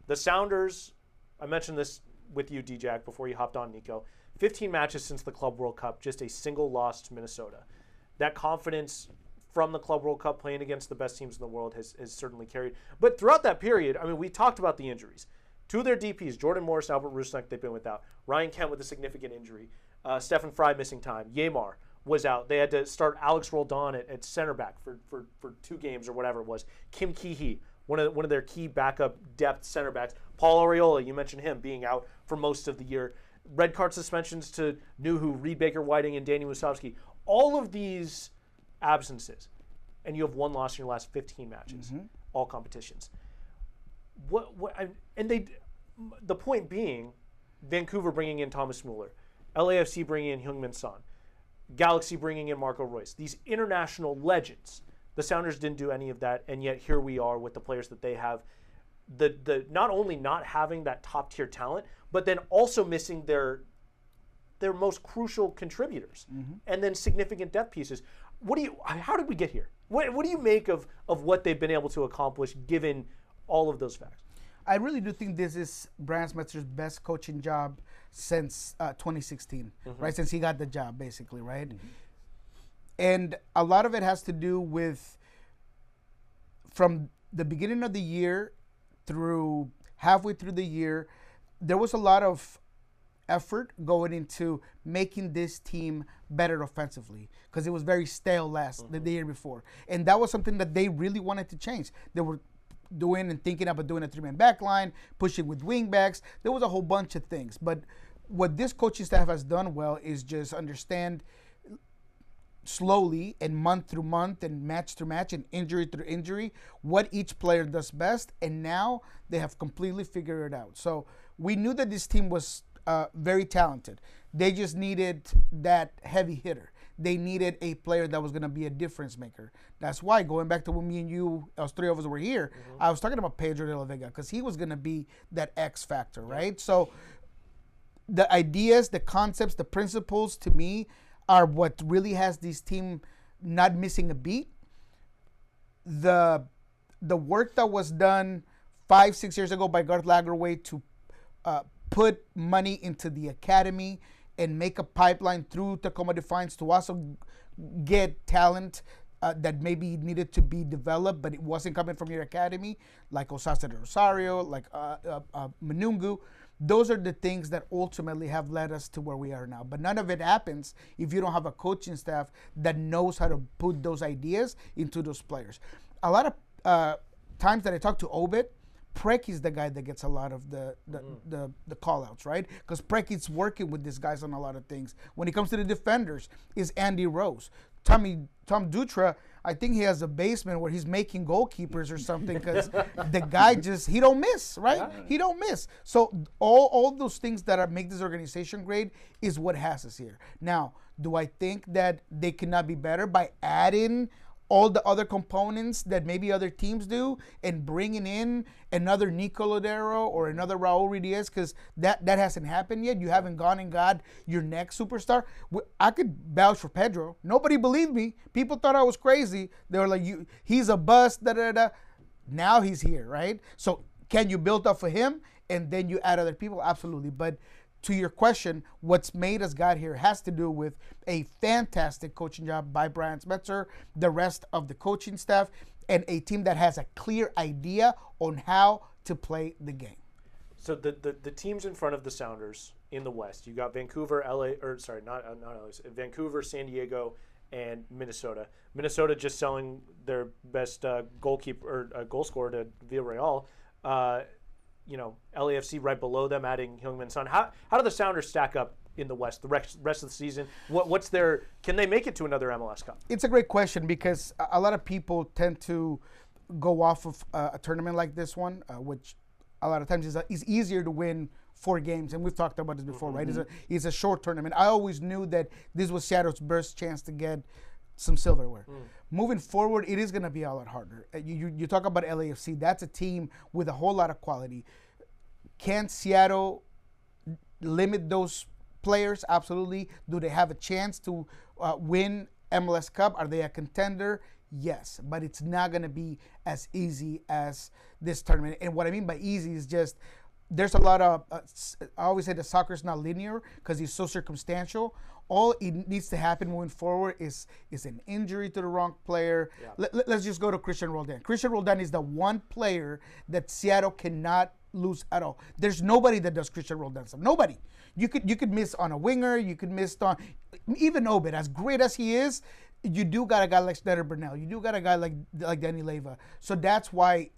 The Sounders, I mentioned this with you, D-Jack, before you hopped on, Nico. 15 matches since the Club World Cup, just a single loss to Minnesota. That confidence from the Club World Cup playing against the best teams in the world has certainly carried. But throughout that period, I mean, we talked about the injuries. 2 of their DPs, Jordan Morris, Albert Rusnak, they've been without. Ryan Kent with a significant injury. Stephen Fry missing time. Yamar was out. They had to start Alex Roldan at center back for 2 games or whatever it was. Kim Keehee, one of their key backup depth center backs. Paul Arriola, you mentioned him being out for most of the year. Red card suspensions to Nuhu, Reed Baker-Whiting, and Danny Musovski. All of these absences, and you have 1 loss in your last 15 matches, all competitions. The point being, Vancouver bringing in Thomas Mueller, LAFC bringing in Heung-Min Son, Galaxy bringing in Marco Reus. These international legends. The Sounders didn't do any of that, and yet here we are with the players that they have. The not only not having that top tier talent, but then also missing their most crucial contributors, and then significant depth pieces. How did we get here? What do you make of what they've been able to accomplish given all of those facts? I really do think this is Brian Schmetzer's best coaching job since 2016, right? Since he got the job, basically, right? And a lot of it has to do with from the beginning of the year through halfway through the year, there was a lot of effort going into making this team better offensively because it was very stale the year before. And that was something that they really wanted to change. They were doing and thinking about doing a 3-man back line, pushing with wing backs. There was a whole bunch of things. But what this coaching staff has done well is just understand slowly and month through month and match through match and injury through injury what each player does best. And now they have completely figured it out. So we knew that this team was very talented. They just needed that heavy hitter. They needed a player that was going to be a difference maker. That's why, going back to when me and you, us 3 of us were here, I was talking about Pedro de la Vega because he was going to be that X factor, right? So the ideas, the concepts, the principles to me are what really has this team not missing a beat. The the work that was done 5-6 years ago by Garth Lagerwey to put money into the academy and make a pipeline through Tacoma Defiance to also get talent that maybe needed to be developed, but it wasn't coming from your academy, like Osasa de Rosario, like Manungu. Those are the things that ultimately have led us to where we are now. But none of it happens if you don't have a coaching staff that knows how to put those ideas into those players. A lot of times that I talk to Obed, Preki's the guy that gets a lot of the call-outs, right? Because Preki's working with these guys on a lot of things. When it comes to the defenders, is Andy Rose. Tom Dutra, I think he has a basement where he's making goalkeepers or something because the guy he don't miss, right? Yeah. He don't miss. So all those things that make this organization great is what has us here. Now, do I think that they cannot be better by adding all the other components that maybe other teams do and bringing in another Nico Lodero or another Raul Ruidiaz, because that hasn't happened yet. You haven't gone and got your next superstar. I could vouch for Pedro. Nobody believed me. People thought I was crazy. They were like, he's a bust, da-da-da. Now he's here, right? So can you build up for him and then you add other people? Absolutely. But to your question, what's made us got here has to do with a fantastic coaching job by Brian Smetzer, the rest of the coaching staff, and a team that has a clear idea on how to play the game. So the teams in front of the Sounders in the West, you got Vancouver, Vancouver, San Diego, and Minnesota. Minnesota just selling their best goal scorer to Villarreal. LAFC right below them, adding Heung-min Son. How do the Sounders stack up in the West the rest of the season? Can they make it to another MLS Cup? It's a great question because a lot of people tend to go off of a tournament like this one, which a lot of times is easier to win 4 games, and we've talked about this before, right? It's a short tournament. I always knew that this was Seattle's best chance to get some silverware. Moving forward, it is going to be a lot harder. You talk about LAFC. That's a team with a whole lot of quality. Can Seattle limit those players? Absolutely. Do they have a chance to win MLS Cup? Are they a contender? Yes, but it's not going to be as easy as this tournament. And what I mean by easy is just there's a lot of I always say that soccer is not linear because it's so circumstantial. All it needs to happen moving forward is an injury to the wrong player. Yeah. Let's just go to Christian Roldan. Christian Roldan is the one player that Seattle cannot lose at all. There's nobody that does Christian Roldan stuff. Nobody. You could miss on a winger. You could miss on even Obed. As great as he is, you do got a guy like Schneider Burnell. You do got a guy like Danny Leyva. So that's why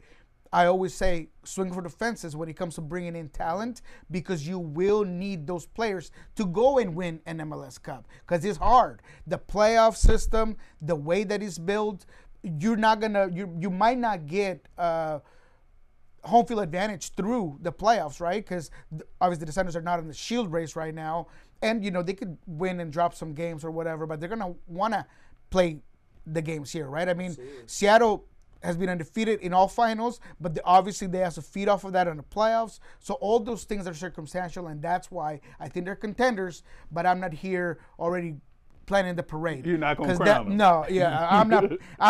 I always say swing for the fences when it comes to bringing in talent, because you will need those players to go and win an MLS Cup because it's hard. The playoff system, the way that it's built, you might not get home field advantage through the playoffs, right? Because obviously the Senators are not in the Shield race right now, and they could win and drop some games or whatever, but they're gonna want to play the games here, right? I mean, Seattle has been undefeated in all finals, but obviously they have to feed off of that in the playoffs. So all those things are circumstantial, and that's why I think they're contenders, but I'm not here already planning the parade. You're not going to crown them. No, yeah, I'm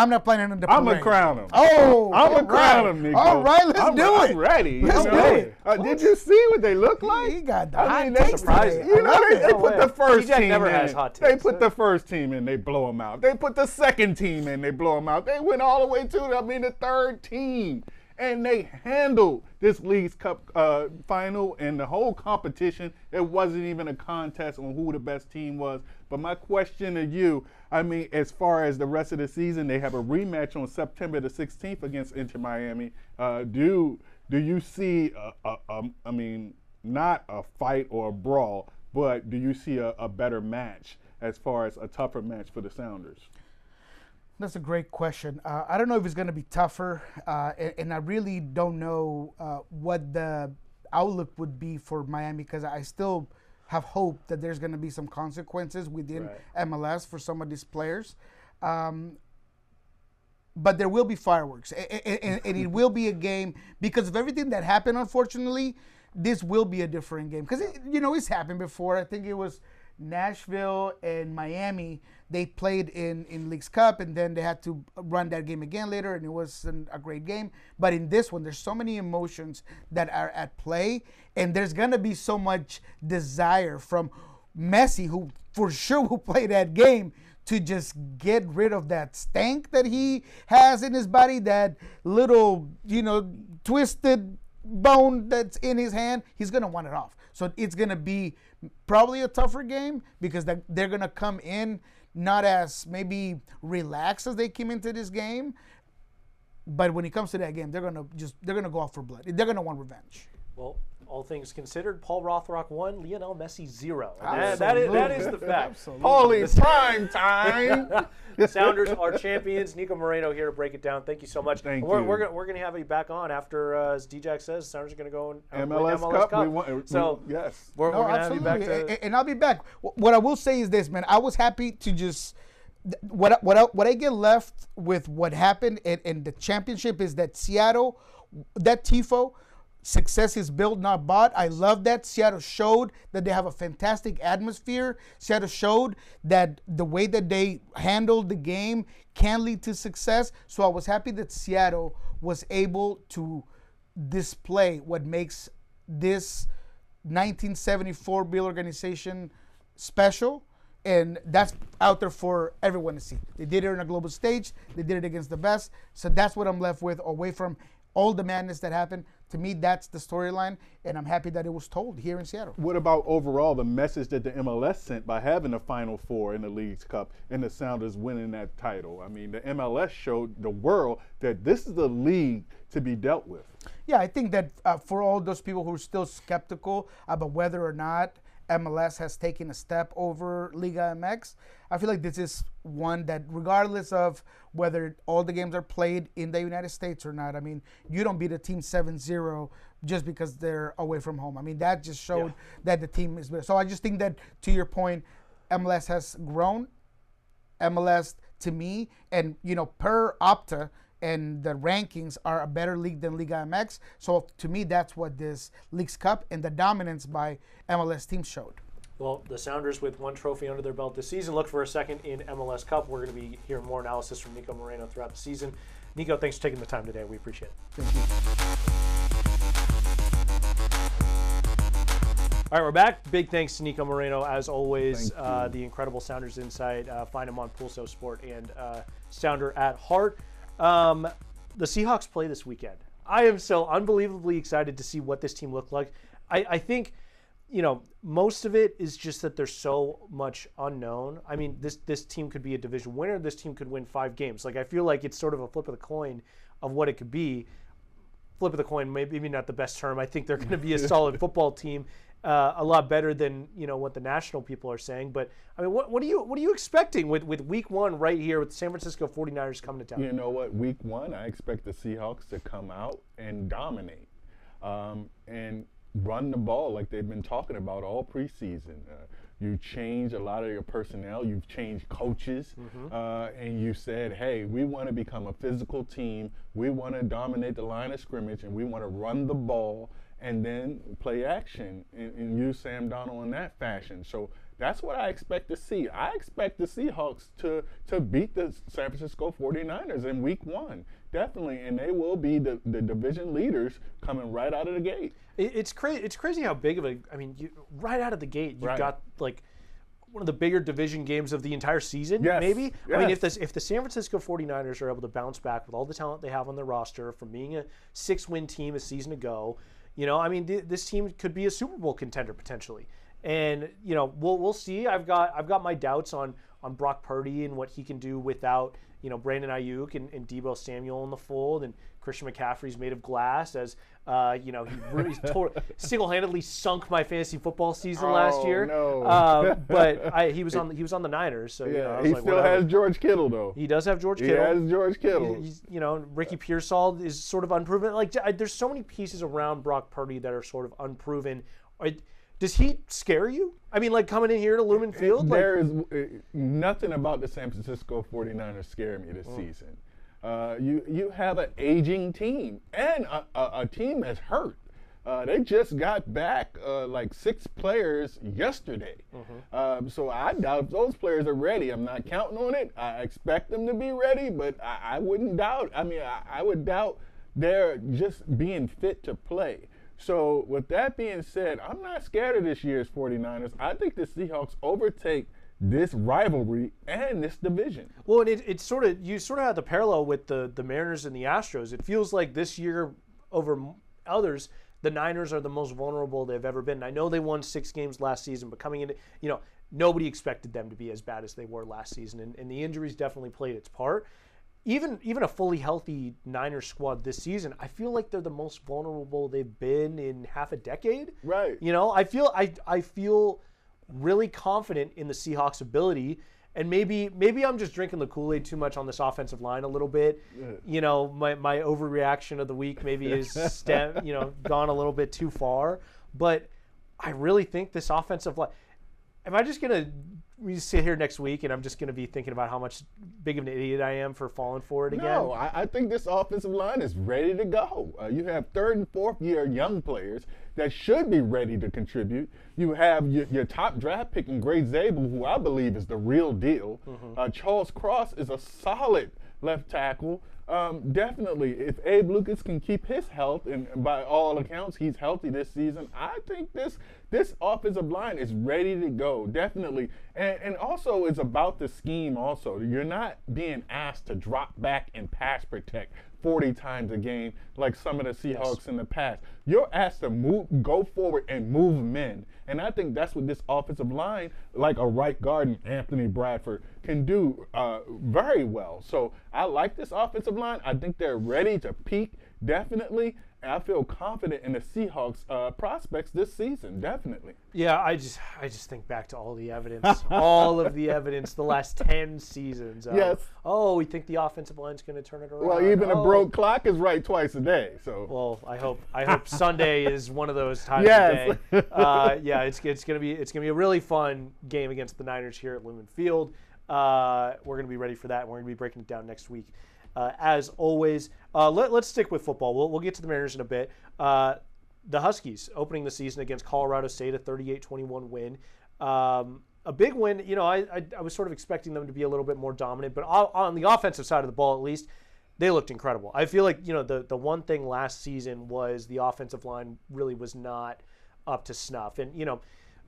not planning the parade. I'm going to crown them. Oh, I'm going to crown them, Nico. All right, let's do it. I'm ready. Let's do it. Did you see what they look like? He got the I mean, hot they takes surprised. today. They put the first team never in. has hot They takes. put the first team in. They blow them out. They put the second team in. They blow them out. They went all the way to the third team. And they handled this League's Cup final and the whole competition. It wasn't even a contest on who the best team was. But my question to you, I mean, as far as the rest of the season, they have a rematch on September the 16th against Inter Miami. Do you see, I mean, not a fight or a brawl, but do you see a better match as far as a tougher match for the Sounders? That's a great question. I don't know if it's going to be tougher, and I really don't know what the outlook would be for Miami, because I still have hope that there's going to be some consequences within MLS for some of these players. But there will be fireworks, and it will be a game because of everything that happened. Unfortunately, this will be a different game because it's happened before. I think it was Nashville and Miami, they played in Leagues Cup, and then they had to run that game again later, and it wasn't a great game. But in this one, there's so many emotions that are at play, and there's going to be so much desire from Messi, who for sure will play that game, to just get rid of that stank that he has in his body, that little, twisted bone that's in his hand. He's going to want it off. So it's going to be probably a tougher game, because they're going to come in not as maybe relaxed as they came into this game. But when it comes to that game, they're going to go out for blood. They're going to want revenge. Well, all things considered, Paul Rothrock 1, Lionel Messi 0. That is the fact. Absolutely. Holy prime time! The Sounders are champions. Niko Moreno here to break it down. Thank you so much. Thank you. We're going to have you back on after, as D-Jack says, Sounders are going to go and play MLS Cup. Yes. We're going to have you back. And I'll be back. What I will say is this, man. I was happy to just what I get left with what happened in the championship is that Seattle, that tifo. Success is built, not bought. I love that. Seattle showed that they have a fantastic atmosphere. Seattle showed that the way that they handled the game can lead to success. So I was happy that Seattle was able to display what makes this 1974 Bill organization special. And that's out there for everyone to see. They did it on a global stage. They did it against the best. So that's what I'm left with, away from all the madness that happened. To me, that's the storyline, and I'm happy that it was told here in Seattle. What about overall the message that the MLS sent by having the Final Four in the Leagues Cup and the Sounders winning that title? I mean, the MLS showed the world that this is the league to be dealt with. Yeah, I think that for all those people who are still skeptical about whether or not MLS has taken a step over Liga MX, I feel like this is one that, regardless of whether all the games are played in the United States or not, I mean, you don't beat a team 7-0 just because they're away from home. I mean, that just showed that the team is better. So I just think that, to your point, MLS has grown. MLS, to me, and, per Opta, and the rankings are a better league than Liga MX. So to me, that's what this Leagues Cup and the dominance by MLS teams showed. Well, the Sounders with one trophy under their belt this season look for a second in MLS Cup. We're going to be hearing more analysis from Niko Moreno throughout the season. Niko, thanks for taking the time today. We appreciate it. Thank you. All right, we're back. Big thanks to Niko Moreno, as always. The incredible Sounders insight. Find him on Pulso Sport and Sounder at Heart. The Seahawks play this weekend. I am so unbelievably excited to see what this team looked like. I think, most of it is just that there's so much unknown. I mean, this team could be a division winner. This team could win 5 games. I feel like it's sort of a flip of the coin of what it could be. Flip of the coin, maybe not the best term. I think they're going to be a solid football team, a lot better than what the national people are saying. But I mean, what are you expecting with week 1 right here with the San Francisco 49ers coming to town? You know what? Week 1, I expect the Seahawks to come out and dominate, and run the ball like they've been talking about all preseason. You change a lot of your personnel. You've changed coaches, and you said, hey, we want to become a physical team. We want to dominate the line of scrimmage, and we want to run the ball and then play action and use Sam Darnold in that fashion. So that's what I expect to see. I expect the Seahawks to beat the San Francisco 49ers in week 1. Definitely, and they will be the division leaders coming right out of the gate. It's crazy. It's crazy how big of a. I mean, right out of the gate, you've got one of the bigger division games of the entire season. Yes. Maybe. Yes. I mean, if the San Francisco 49ers are able to bounce back with all the talent they have on their roster from being a 6-win team a season ago, I mean, this team could be a Super Bowl contender potentially. And we'll see. I've got my doubts on Brock Purdy and what he can do without Brandon Ayuk and Deebo Samuel in the fold, and Christian McCaffrey's made of glass. As he really single-handedly sunk my fantasy football season last year. No. But he was on the Niners, so I was he like, still whatever. has George Kittle though. He does have George Kittle. He has George Kittle. He's, Ricky Pearsall is sort of unproven. There's so many pieces around Brock Purdy that are sort of unproven. Does he scare you? I mean, coming in here to Lumen Field? There is nothing about the San Francisco 49ers scare me this season. You have an aging team and a team that's hurt. They just got back like 6 players yesterday. So I doubt those players are ready. I'm not counting on it. I expect them to be ready, but I wouldn't doubt. I mean, I would doubt they're just being fit to play. So with that being said, I'm not scared of this year's 49ers. I think the Seahawks overtake this rivalry and this division. Well, and you sort of have the parallel with the Mariners and the Astros. It feels like this year over others, the Niners are the most vulnerable they've ever been. And I know they won 6 games last season, but coming into, nobody expected them to be as bad as they were last season, and the injuries definitely played its part. Even a fully healthy Niners squad this season, I feel like they're the most vulnerable they've been in half a decade. Right. I feel really confident in the Seahawks' ability, and maybe I'm just drinking the Kool-Aid too much on this offensive line a little bit. My overreaction of the week maybe is gone a little bit too far, but I really think this offensive line. Am I just gonna sit here next week and I'm just gonna be thinking about how much big of an idiot I am for falling for it again? No, I think this offensive line is ready to go. You have 3rd and 4th year young players that should be ready to contribute. You have your top draft pick in Gray Zabel, who I believe is the real deal. Charles Cross is a solid left tackle. Definitely, if Abe Lucas can keep his health, and by all accounts he's healthy this season, I think this offensive line is ready to go, definitely. And also it's about the scheme also. You're not being asked to drop back and pass protect 40 times a game like some of the Seahawks in the past. You're asked to go forward and move men. And I think that's what this offensive line, like a right guard in Anthony Bradford, can do very well. So I like this offensive line. I think they're ready to peak, definitely. And I feel confident in the Seahawks prospects this season, definitely. Yeah, I just think back to all the evidence, all of the evidence, the last 10 seasons. Yes. Oh, we think the offensive line's going to turn it around. Well, even a broke clock is right twice a day. So. Well, I hope Sunday is one of those times of day. Yeah, it's gonna be a really fun game against the Niners here at Lumen Field. We're gonna be ready for that, and we're gonna be breaking it down next week. As always, let's stick with football. We'll get to the Mariners in a bit. The Huskies opening the season against Colorado State, a 38-21 win. A big win. I was sort of expecting them to be a little bit more dominant, but on the offensive side of the ball, at least, they looked incredible. I feel like the one thing last season was the offensive line really was not up to snuff. And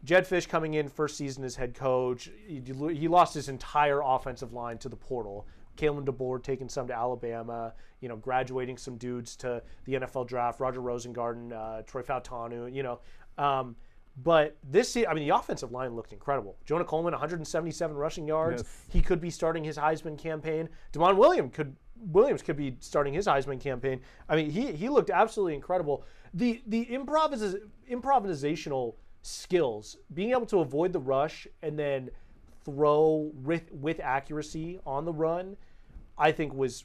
Jed Fish coming in first season as head coach, he lost his entire offensive line to the portal. Kalen DeBoer taking some to Alabama, graduating some dudes to the NFL draft, Roger Rosengarten, Troy Fautanu, but this year, the offensive line looked incredible. Jonah Coleman, 177 rushing yards. Yes. He could be starting his Heisman campaign. DeMond Williams could be starting his Heisman campaign. He looked absolutely incredible. The improvisational skills, being able to avoid the rush and then throw with accuracy on the run, I think was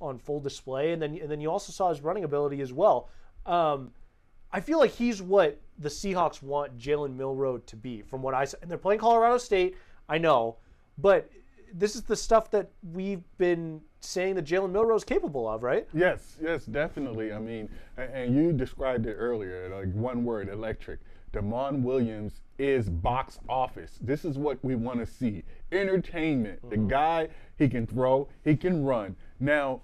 on full display. And then you also saw his running ability as well. I feel like he's what the Seahawks want Jalen Milroe to be, from what I said. And they're playing Colorado State, I know, but this is the stuff that we've been saying that Jalen Milroe is capable of, right? Yes, definitely. And you described it earlier, like one word, electric. DeMond Williams is box office. This is what we want to see. Entertainment. The guy, he can throw, he can run. Now,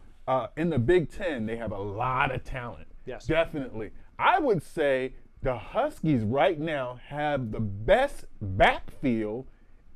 in the Big Ten, they have a lot of talent. Yes. Definitely. I would say the Huskies right now have the best backfield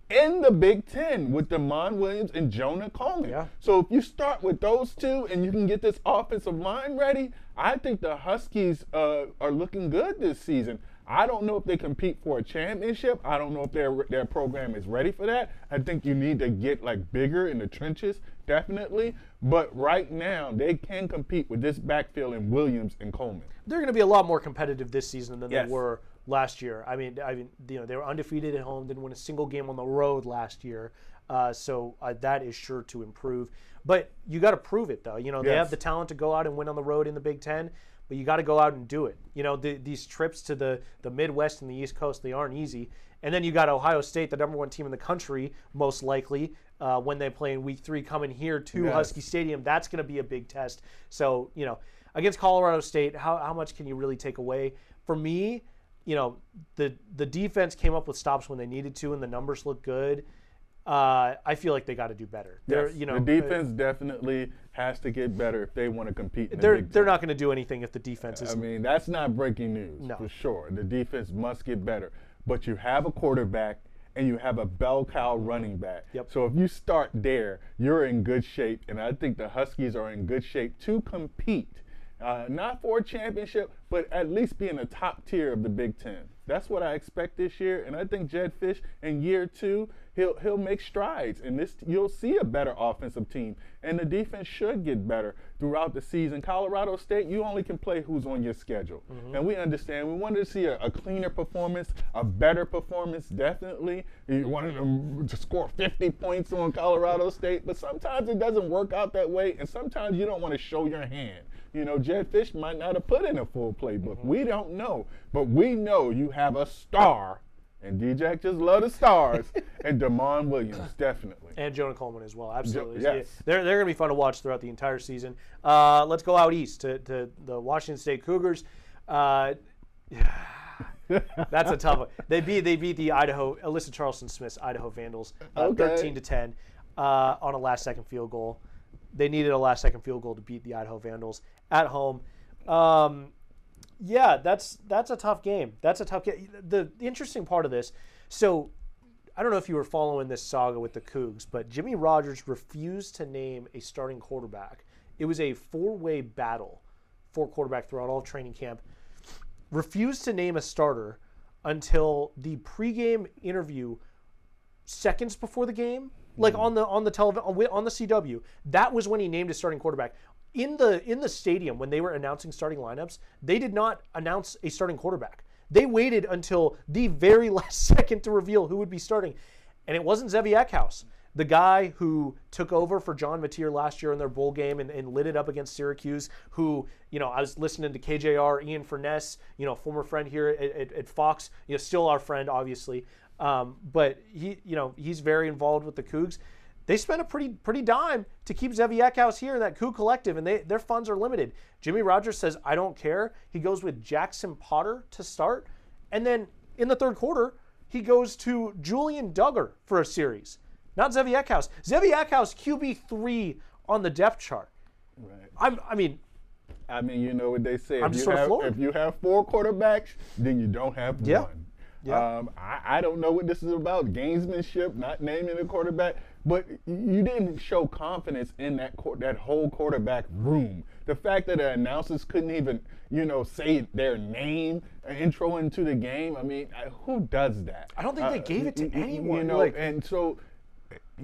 in the Big Ten with DeMond Williams and Jonah Coleman. Yeah. So if you start with those two and you can get this offensive line ready, I think the Huskies are looking good this season. I don't know if they compete for a championship. I don't know if their program is ready for that. I think you need to get bigger in the trenches, definitely. But right now, they can compete with this backfield in Williams and Coleman. They're going to be a lot more competitive this season than they were last year. They were undefeated at home, didn't win a single game on the road last year. So that is sure to improve. But you got to prove it, though. They have the talent to go out and win on the road in the Big Ten. But you got to go out and do it. These trips to the Midwest and the East Coast, they aren't easy. And then you got Ohio State, the #1 team in the country, most likely, when they play in Week 3, coming here to Husky Stadium. That's going to be a big test. So, against Colorado State, how much can you really take away? For me, the defense came up with stops when they needed to, and the numbers look good. I feel like they got to do better. Yes, the defense definitely has to get better if they want to compete in the Big Ten. They're not going to do anything if the defense is. I mean, that's not breaking news for sure. The defense must get better. But you have a quarterback and you have a bell cow running back. Yep. So if you start there, you're in good shape. And I think the Huskies are in good shape to compete. Not for a championship, but at least be in the top tier of the Big Ten. That's what I expect this year, and I think Jedd Fisch in year 2, he'll make strides, and you'll see a better offensive team, and the defense should get better throughout the season. Colorado State, you only can play who's on your schedule, and we understand. We wanted to see a cleaner performance, a better performance, definitely. You wanted them to score 50 points on Colorado State, but sometimes it doesn't work out that way, and sometimes you don't want to show your hand. Jedd Fisch might not have put in a full playbook. We don't know. But we know you have a star, and D-Jack just love the stars, and Damon Williams, definitely. And Jonah Coleman as well, absolutely. Yes. They're going to be fun to watch throughout the entire season. Let's go out east to the Washington State Cougars. That's a tough one. They beat the Alyssa Charleston-Smith's Idaho Vandals 13-10 on a last-second field goal. They needed a last-second field goal to beat the Idaho Vandals at home. That's a tough game. That's a tough game. The interesting part of this, so I don't know if you were following this saga with the Cougs, but Jimmy Rogers refused to name a starting quarterback. It was a 4-way battle for quarterback throughout all training camp. Refused to name a starter until the pregame interview seconds before the game. Like on the television, on the CW, that was when he named his starting quarterback. In the stadium, when they were announcing starting lineups, they did not announce a starting quarterback. They waited until the very last second to reveal who would be starting, and it wasn't Zevi Eckhouse, the guy who took over for John Mateer last year in their bowl game and lit it up against Syracuse. Who I was listening to KJR, Ian Furness, former friend here at Fox, still our friend, obviously. But he's very involved with the Cougs. They spent a pretty dime to keep Zevi Eckhouse here in that Coug collective, and their funds are limited. Jimmy Rogers says, I don't care. He goes with Jackson Potter to start. And then in the third quarter, he goes to Julian Duggar for a series. Not Zevi Eckhouse. Zevi Eckhouse, QB3 on the depth chart. Right. I mean, you know what they say. If you have 4 quarterbacks, then you don't have one. Yeah. I don't know what this is about, gamesmanship, not naming the quarterback, but you didn't show confidence in that whole quarterback room. The fact that the announcers couldn't even, say their name, intro into the game, I mean, who does that? I don't think they gave it to anyone. And so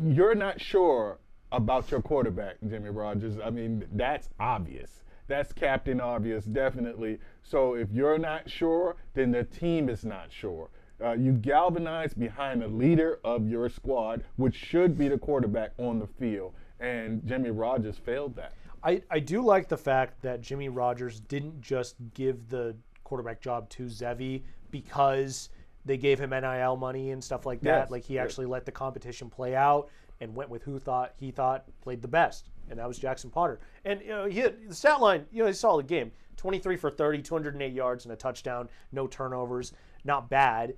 you're not sure about your quarterback, Jimmy Rogers. I mean, that's obvious. That's Captain Obvious, definitely. So if you're not sure, then the team is not sure. You galvanize behind the leader of your squad, which should be the quarterback on the field. And Jimmy Rogers failed that. I do like the fact that Jimmy Rogers didn't just give the quarterback job to Zevi because they gave him NIL money and stuff like that. Like he actually let the competition play out and went with who he thought played the best. And that was Jackson Potter. And he hit the stat line, a solid game. 23 for 30, 208 yards and a touchdown, no turnovers, not bad.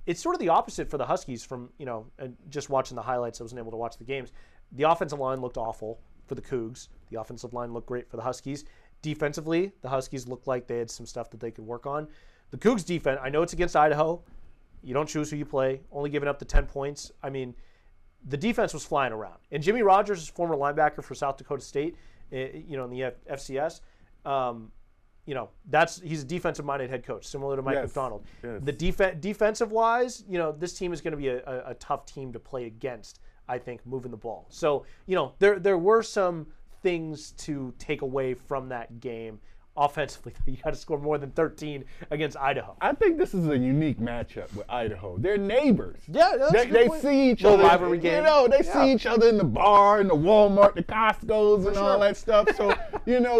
It's sort of the opposite for the Huskies from, just watching the highlights. I wasn't able to watch the games. The offensive line looked awful for the Cougs. The offensive line looked great for the Huskies. Defensively, the Huskies looked like they had some stuff that they could work on. The Cougs defense, I know it's against Idaho. You don't choose who you play, only giving up the 10 points. I mean, the defense was flying around. And Jimmy Rogers is former linebacker for South Dakota State, in the FCS. He's a defensive-minded head coach, similar to Mike McDonald. Yes. The defensive-wise, this team is going to be a tough team to play against, I think, moving the ball. So, there were some things to take away from that game. Offensively, you got to score more than 13 against Idaho. I think this is a unique matchup with Idaho. They're neighbors. Yeah, they see each other. Rivalry game. They see each other in the bar, in the Walmart, the Costco's, and all that stuff. So,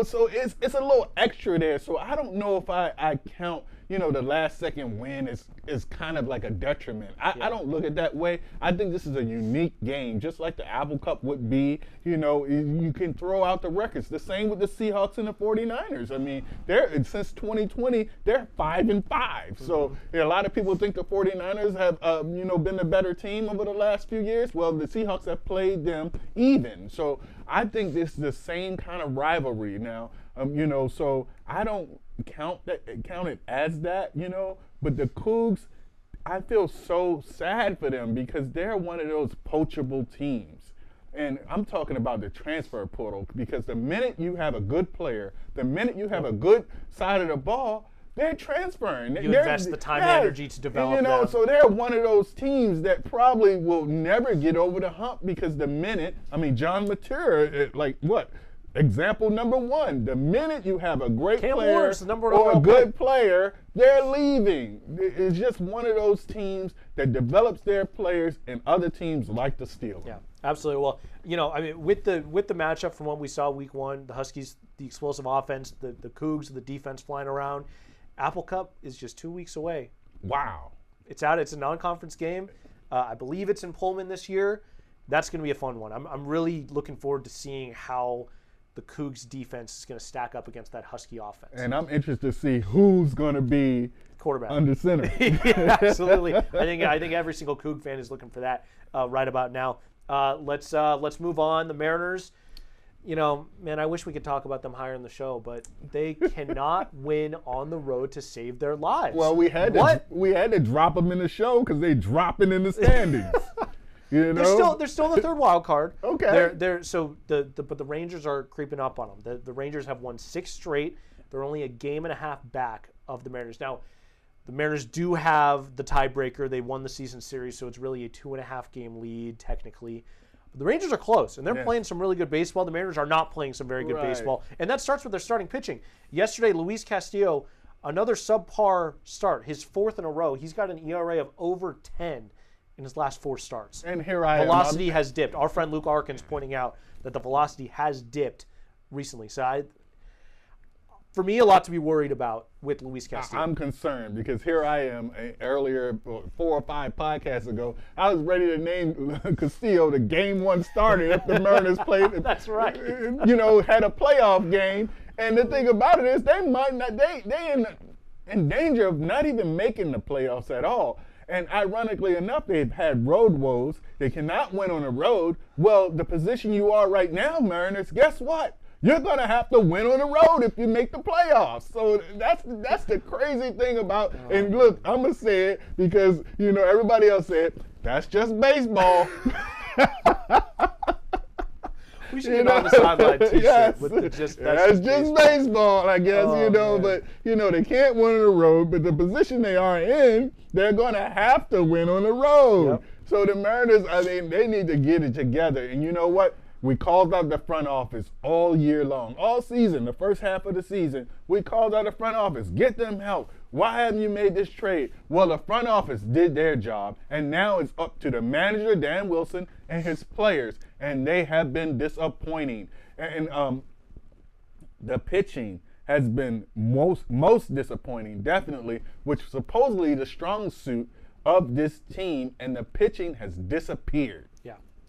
so it's a little extra there. So I don't know if I count, the last second win is kind of like a detriment. I don't look at it that way. I think this is a unique game, just like the Apple Cup would be. You can throw out the records. The same with the Seahawks and the 49ers. I mean, since 2020, they're 5-5. So a lot of people think the 49ers have, been the better team over the last few years. Well, the Seahawks have played them even. So I think this is the same kind of rivalry now. So I don't count it as that, But the Cougs, I feel so sad for them because they're one of those poachable teams. And I'm talking about the transfer portal, because the minute you have a good player, the minute you have a good side of the ball, they're transferring. You invest the time and energy to develop them. So they're one of those teams that probably will never get over the hump, because John Matera, example number one, the minute you have a great player or a good player, they're leaving. It's just one of those teams that develops their players, and other teams like to steal them. Yeah, absolutely. Well, with the matchup from what we saw week one, the Huskies, the explosive offense, the Cougs, the defense flying around, Apple Cup is just 2 weeks away. Wow. It's out. It's a non-conference game. I believe it's in Pullman this year. That's going to be a fun one. I'm really looking forward to seeing how the Cougs defense is going to stack up against that Husky offense. And I'm interested to see who's going to be quarterback under center. Yeah, absolutely. I think every single Coug fan is looking for that right about now. Let's move on. The Mariners, man, I wish we could talk about them higher in the show, but they cannot win on the road to save their lives. Well, we had to drop them in the show because they dropping in the standings. They're still the third wild card. Okay. But the Rangers are creeping up on them. The Rangers have won 6 straight. They're only a game and a half back of the Mariners. Now, the Mariners do have the tiebreaker. They won the season series, so it's really a 2.5 game lead technically. But the Rangers are close, and they're playing some really good baseball. The Mariners are not playing some very good baseball, and that starts with their starting pitching. Yesterday, Luis Castillo, another subpar start, his 4th in a row. He's got an ERA of over 10 in his last 4 starts. And here I am. Velocity has dipped. Our friend Luke Arkins pointing out that the velocity has dipped recently. So for me, a lot to be worried about with Luis Castillo. I'm concerned because here I am earlier, 4 or 5 podcasts ago, I was ready to name Castillo the game 1 starter if the Mariners played. That's right. Had a playoff game. And the thing about it is they might not, they in danger of not even making the playoffs at all. And ironically enough, they've had road woes. They cannot win on the road. Well, the position you are right now, Mariners, guess what? You're going to have to win on the road if you make the playoffs. So that's the crazy thing about, and look, I'm going to say it because, everybody else said, that's just baseball. We should get on the sideline t-shirt with the that's just baseball, I guess, man. But, they can't win on the road, but the position they are in, they're going to have to win on the road. Yep. So the Mariners, they need to get it together. And you know what? We called out the front office all year long, all season, the first half of the season. We called out the front office, get them help. Why haven't you made this trade? Well, the front office did their job, and now it's up to the manager, Dan Wilson, and his players, and they have been disappointing. And the pitching has been most disappointing, definitely, which was supposedly the strong suit of this team, and the pitching has disappeared.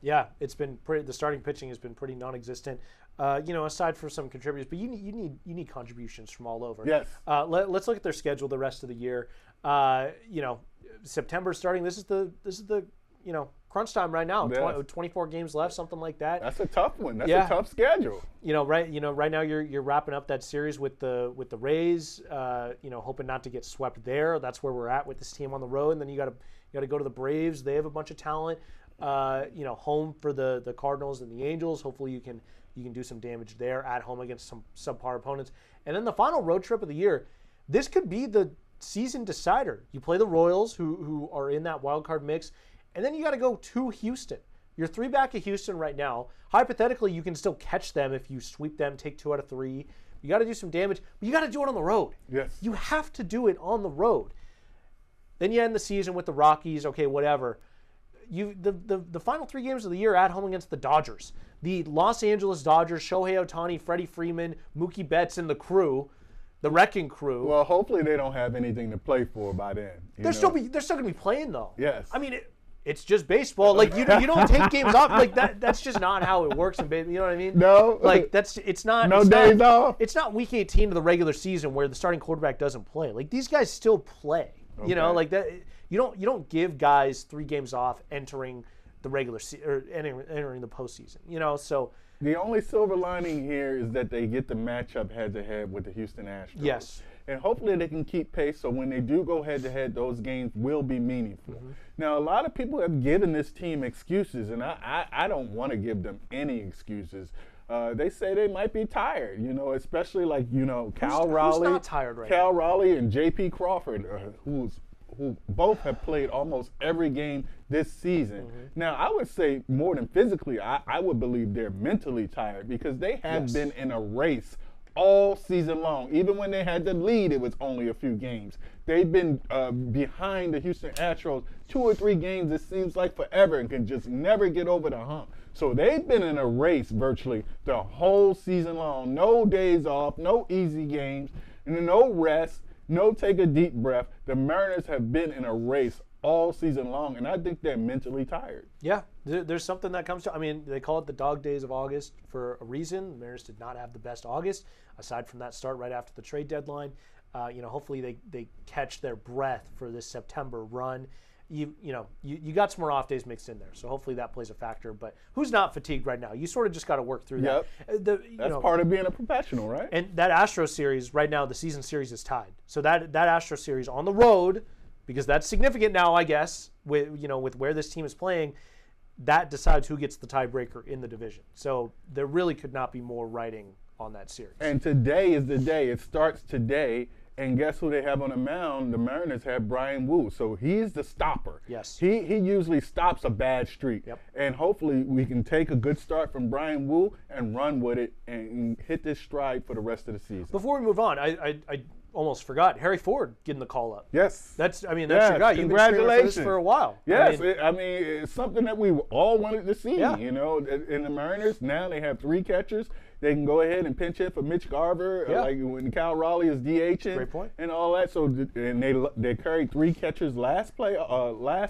Yeah, it's been the starting pitching has been pretty non-existent. Aside from some contributors, but you need contributions from all over. Yes. Let's look at their schedule the rest of the year. September starting. This is the crunch time right now. Yes. 24 games left, something like that. That's a tough one. That's a tough schedule. Right now you're wrapping up that series with the Rays. Hoping not to get swept there. That's where we're at with this team on the road. And then you got to go to the Braves. They have a bunch of talent. Home for the Cardinals and the Angels. Hopefully you can do some damage there at home against some subpar opponents. And then the final road trip of the year, this could be the season decider. You play the Royals, who are in that wild card mix, and then you got to go to Houston. You're 3 back at Houston right now. Hypothetically, you can still catch them if you sweep them, take 2 out of 3. You got to do some damage, but you got to do it on the road. Yes. You have to do it on the road. Then you end the season with the Rockies, okay, whatever. The final 3 games of the year at home against the Dodgers. The Los Angeles Dodgers, Shohei Ohtani, Freddie Freeman, Mookie Betts, and the crew. the wrecking crew. Well, hopefully they don't have anything to play for by then. They're still going to be playing though. Yes. I mean, it's just baseball. Like you don't take games off. Like that's just not how it works in baseball. You know what I mean? No. Like it's not. No it's days not, off. It's not week 18 of the regular season where the starting quarterback doesn't play. Like these guys still play. Okay. You know, like that. You don't give guys 3 games off entering the regular or entering the postseason. You know, so. The only silver lining here is that they get the matchup head-to-head with the Houston Astros. Yes. And hopefully they can keep pace so when they do go head-to-head, those games will be meaningful. Mm-hmm. Now, a lot of people have given this team excuses, and I don't want to give them any excuses. They say they might be tired, you know, especially like, you know, Raleigh. Who's not tired right Cal now? Raleigh and J.P. Crawford, who both have played almost every game this season. Mm-hmm. Now, I would say more than physically, I would believe they're mentally tired because they have been in a race all season long. Even when they had the lead, it was only a few games. They've been behind the Houston Astros 2 or 3 games, it seems like forever, and can just never get over the hump. So they've been in a race virtually the whole season long. No days off, no easy games, no rest. No, take a deep breath. The Mariners have been in a race all season long, and I think they're mentally tired. Yeah, there's something that comes to. I mean, they call it the dog days of August for a reason. The Mariners did not have the best August, aside from that start right after the trade deadline. You know, hopefully they catch their breath for this September run. You got some more off days mixed in there, so hopefully that plays a factor. But who's not fatigued right now? You sort of just got to work through that. That's part of being a professional, right? And that Astro series right now, the season series is tied. So that Astro series on the road, because that's significant now, I guess, with where this team is playing, that decides who gets the tiebreaker in the division. So there really could not be more writing on that series. And today is the day. It starts today. And guess who they have on the mound? The Mariners have Brian Wu. So he's the stopper. Yes. He usually stops a bad streak. Yep. And hopefully we can take a good start from Brian Wu and run with it and hit this stride for the rest of the season. Before we move on, I almost forgot. Harry Ford getting the call up. Yes. That's your guy. You've been screaming for this for a while. Yes. It's something that we all wanted to see. Yeah. You know, in the Mariners, now they have 3 catchers. They can go ahead and pinch hit for Mitch Garver, like when Cal Raleigh is DHing. Great point. And all that. So, and they carried 3 catchers last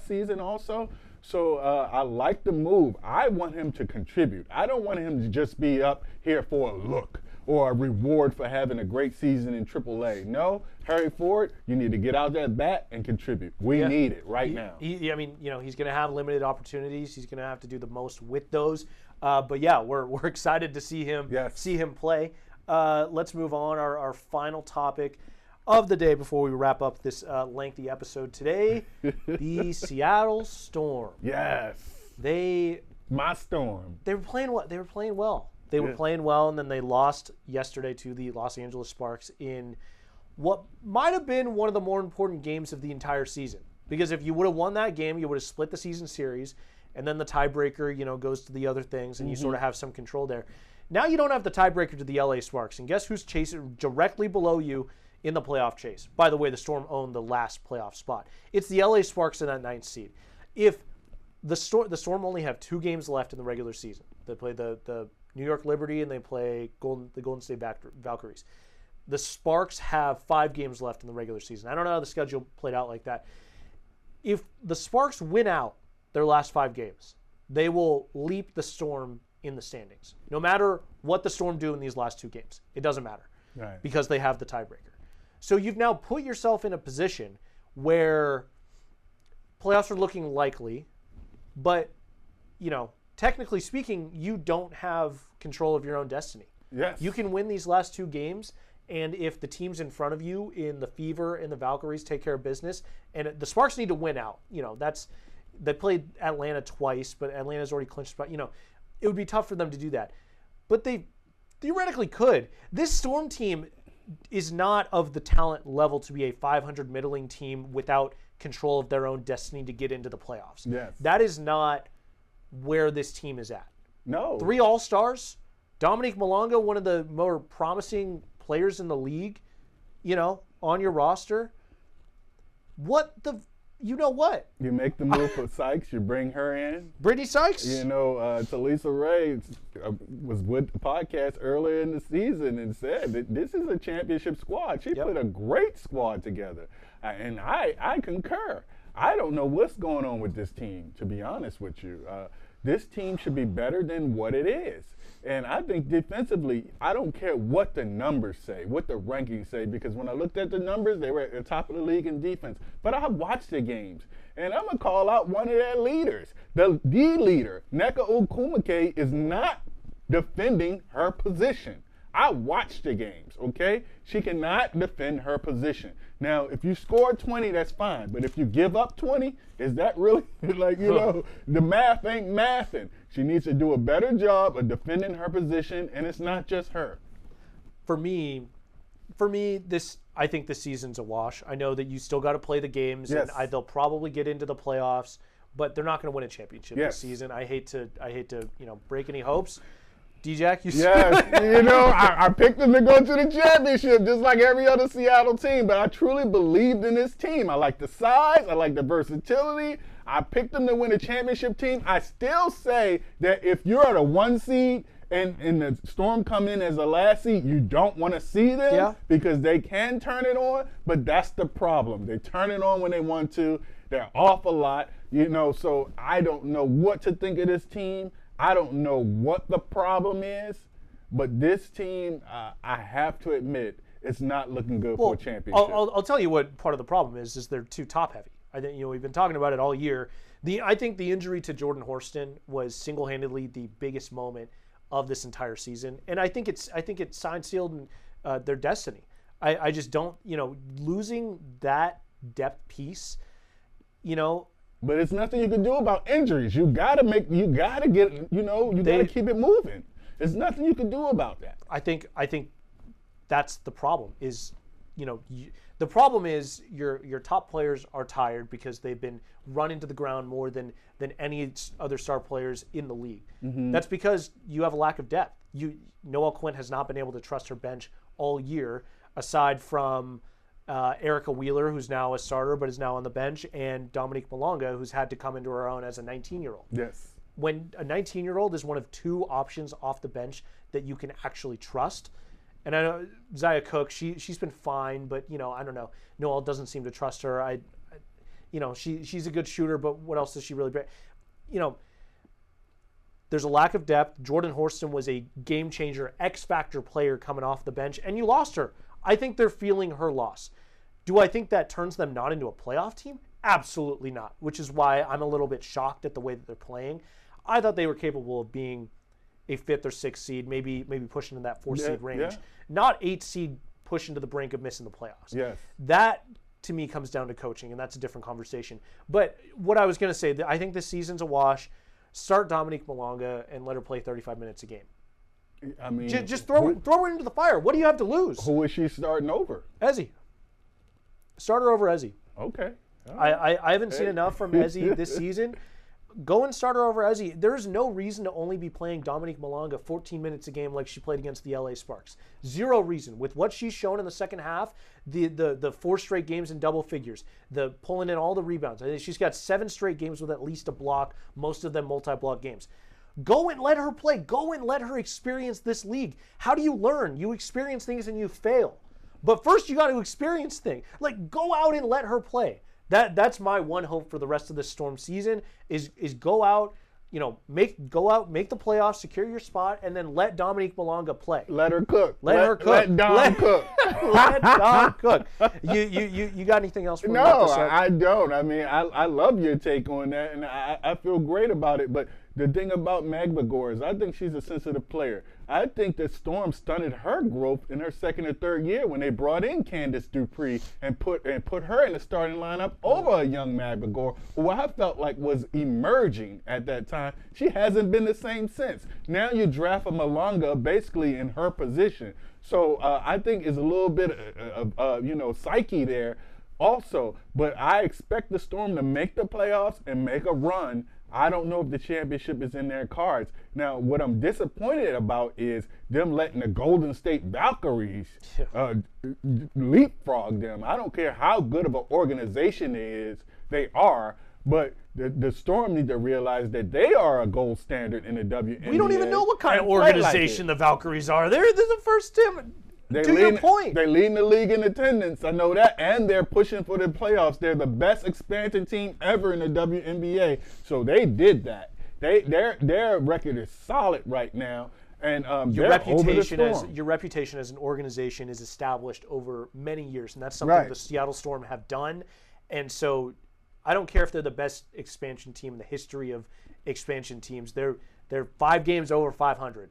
season also. So I like the move. I want him to contribute. I don't want him to just be up here for a look or a reward for having a great season in AAA. No, Harry Ford, you need to get out that bat and contribute. We need it right now. He's going to have limited opportunities. He's going to have to do the most with those. But yeah, we're excited to see him play. Let's move on. Our final topic of the day before we wrap up this lengthy episode today, the Seattle Storm. Yes. My Storm. They were playing well. They were playing well, and then they lost yesterday to the Los Angeles Sparks in what might have been one of the more important games of the entire season. Because if you would have won that game, you would have split the season series, and then the tiebreaker, goes to the other things, and you sort of have some control there. Now you don't have the tiebreaker to the LA Sparks, and guess who's chasing directly below you in the playoff chase? By the way, the Storm owned the last playoff spot. It's the LA Sparks in that 9th seed. If the Storm only have 2 games left in the regular season, they play the New York Liberty and they play the Golden State Valkyries. The Sparks have 5 games left in the regular season. I don't know how the schedule played out like that. If the Sparks win out their last 5 games, they will leap the Storm in the standings. No matter what the Storm do in these last 2 games, it doesn't matter, right? Because they have the tiebreaker. So you've now put yourself in a position where playoffs are looking likely, but, technically speaking, you don't have control of your own destiny. Yes. You can win these last 2 games, and if the teams in front of you in the Fever and the Valkyries take care of business, and the Sparks need to win out. They played Atlanta twice, but Atlanta's already clinched spot. It would be tough for them to do that. But they theoretically could. This Storm team is not of the talent level to be a 500 middling team without control of their own destiny to get into the playoffs. Yes. That is not where this team is at. No. 3 All-Stars, Dominique Malonga, one of the more promising players in the league, on your roster. What the you know what? You make the move for Sykes. You bring her in. Brittany Sykes. You know, Talisa Ray was with the podcast earlier in the season and said that this is a championship squad. She put a great squad together, and I concur. I don't know what's going on with this team, to be honest with you. This team should be better than what it is. And I think defensively, I don't care what the numbers say, what the rankings say, because when I looked at the numbers, they were at the top of the league in defense. But I watched the games, and I'm going to call out one of their leaders. The leader, Neka Okumake, is not defending her position. I watched the games, okay? She cannot defend her position. Now, if you score 20, that's fine. But if you give up 20, is that really, like, you know, the math ain't mathing. She needs to do a better job of defending her position, and it's not just her. For me, I think this season's a wash. I know that you still got to play the games, and they'll probably get into the playoffs, but they're not going to win a championship this season. I hate to break any hopes. D-Jack, you I picked them to go to the championship just like every other Seattle team, but I truly believed in this team. I like the size. I like the versatility. I picked them to win a championship team. I still say that if you're at a 1 seed and the Storm come in as a last seed, you don't want to see them because they can turn it on, but that's the problem. They turn it on when they want to. They're off a lot, so I don't know what to think of this team. I don't know what the problem is, but this team, I have to admit, it's not looking good for a championship. I'll tell you what part of the problem is they're too top-heavy. I think we've been talking about it all year. I think the injury to Jordan Horston was single-handedly the biggest moment of this entire season, and I think it's signed, sealed, and their destiny. I just don't, losing that depth piece, But it's nothing you can do about injuries. You gotta keep it moving. There's nothing you can do about that. I think that's the problem. The problem is your top players are tired because they've been run into the ground more than any other star players in the league. Mm-hmm. That's because you have a lack of depth. Noelle Quinn has not been able to trust her bench all year, aside from Erica Wheeler, who's now a starter but is now on the bench, and Dominique Malonga, who's had to come into her own as a 19-year-old. Yes. When a 19-year-old is one of two options off the bench that you can actually trust, and I know Zaya Cook, she's been fine, but I don't know. Noelle doesn't seem to trust her. She's a good shooter, but what else does she really bring? There's a lack of depth. Jordan Horston was a game changer, X factor player coming off the bench, and you lost her. I think they're feeling her loss. Do I think that turns them not into a playoff team? Absolutely not, which is why I'm a little bit shocked at the way that they're playing. I thought they were capable of being a 5th or 6th seed, maybe pushing in that 4th seed range. Not 8th seed pushing to the brink of missing the playoffs. Yes. That, to me, comes down to coaching, and that's a different conversation. But what I was going to say, I think this season's a wash. Start Dominique Malonga and let her play 35 minutes a game. I mean, just throw her into the fire. What do you have to lose? Who is she starting over? Ezzy. Start her over Ezzy. Okay. Right. I haven't seen enough from Ezzy this season. Go and start her over Ezzy. There's no reason to only be playing Dominique Malonga 14 minutes a game like she played against the LA Sparks. Zero reason. With what she's shown in the second half, the 4 straight games in double figures, the pulling in all the rebounds. I think she's got 7 straight games with at least a block, most of them multi-block games. Go and let her play. Go and let her experience this league. How do you learn? You experience things and you fail. But first you got to experience things. Like, go out and let her play. That's my one hope for the rest of this Storm season is go out, make the playoffs, secure your spot, and then let Dominique Malonga play. Let her cook. Let her cook. Let Dom cook. Let Dom cook. You got anything else for me? No, I don't. I mean, I love your take on that, and I feel great about it. But the thing about Magbagor is I think she's a sensitive player. I think that Storm stunted her growth in her 2nd or 3rd year when they brought in Candace Dupree and put her in the starting lineup over a young Magbagor, who I felt like was emerging at that time. She hasn't been the same since. Now you draft a Malonga basically in her position. So I think it's a little bit of psyche there also. But I expect the Storm to make the playoffs and make a run. I don't know if the championship is in their cards. Now, what I'm disappointed about is them letting the Golden State Valkyries leapfrog them. I don't care how good of an organization it is. They are. But the Storm need to realize that they are a gold standard in the WNBA. We don't even know what kind of and play like organization it. the Valkyries are. They're the first team. They To your point. They lead the league in attendance. I know that. And they're pushing for the playoffs. They're the best expansion team ever in the WNBA. So they did that. Their record is solid right now. And Your they're over the reputation as an organization is established over many years, and that's something Right. the Seattle Storm have done. And so I don't care if they're the best expansion team in the history of expansion teams. They're 5 games over 500.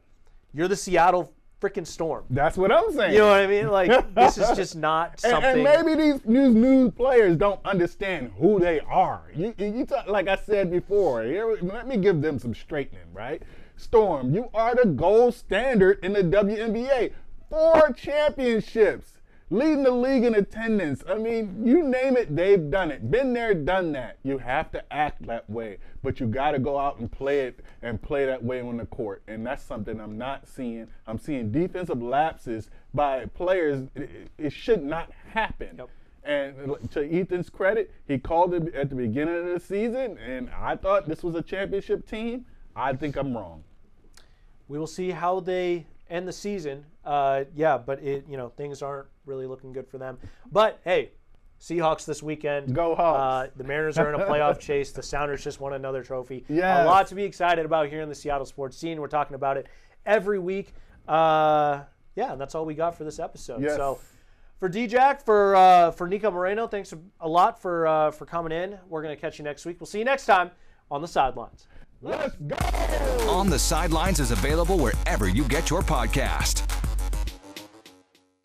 You're the Seattle freaking Storm. That's what I'm saying. You know what I mean? Like, this is just not something. And maybe these new players don't understand who they are. You talk, like I said before, let me give them some straightening, right? Storm, you are the gold standard in the WNBA. 4 championships. Leading the league in attendance. I mean, you name it, they've done it. Been there, done that. You have to act that way. But you got to go out and play that way on the court. And that's something I'm not seeing. I'm seeing defensive lapses by players. It should not happen. Yep. And to Ethan's credit, he called it at the beginning of the season, and I thought this was a championship team. I think I'm wrong. We will see how they end the season. But things aren't really looking good for them. But hey, Seahawks this weekend. Go Hawks. The Mariners are in a playoff chase. The Sounders just won another trophy. Yes. A lot to be excited about here in the Seattle sports scene. We're talking about it every week. And that's all we got for this episode. Yes. So for D-Jack, for Niko Moreno, thanks a lot for coming in. We're going to catch you next week. We'll see you next time on the Sidelines. Let's go! On the Sidelines is available wherever you get your podcast.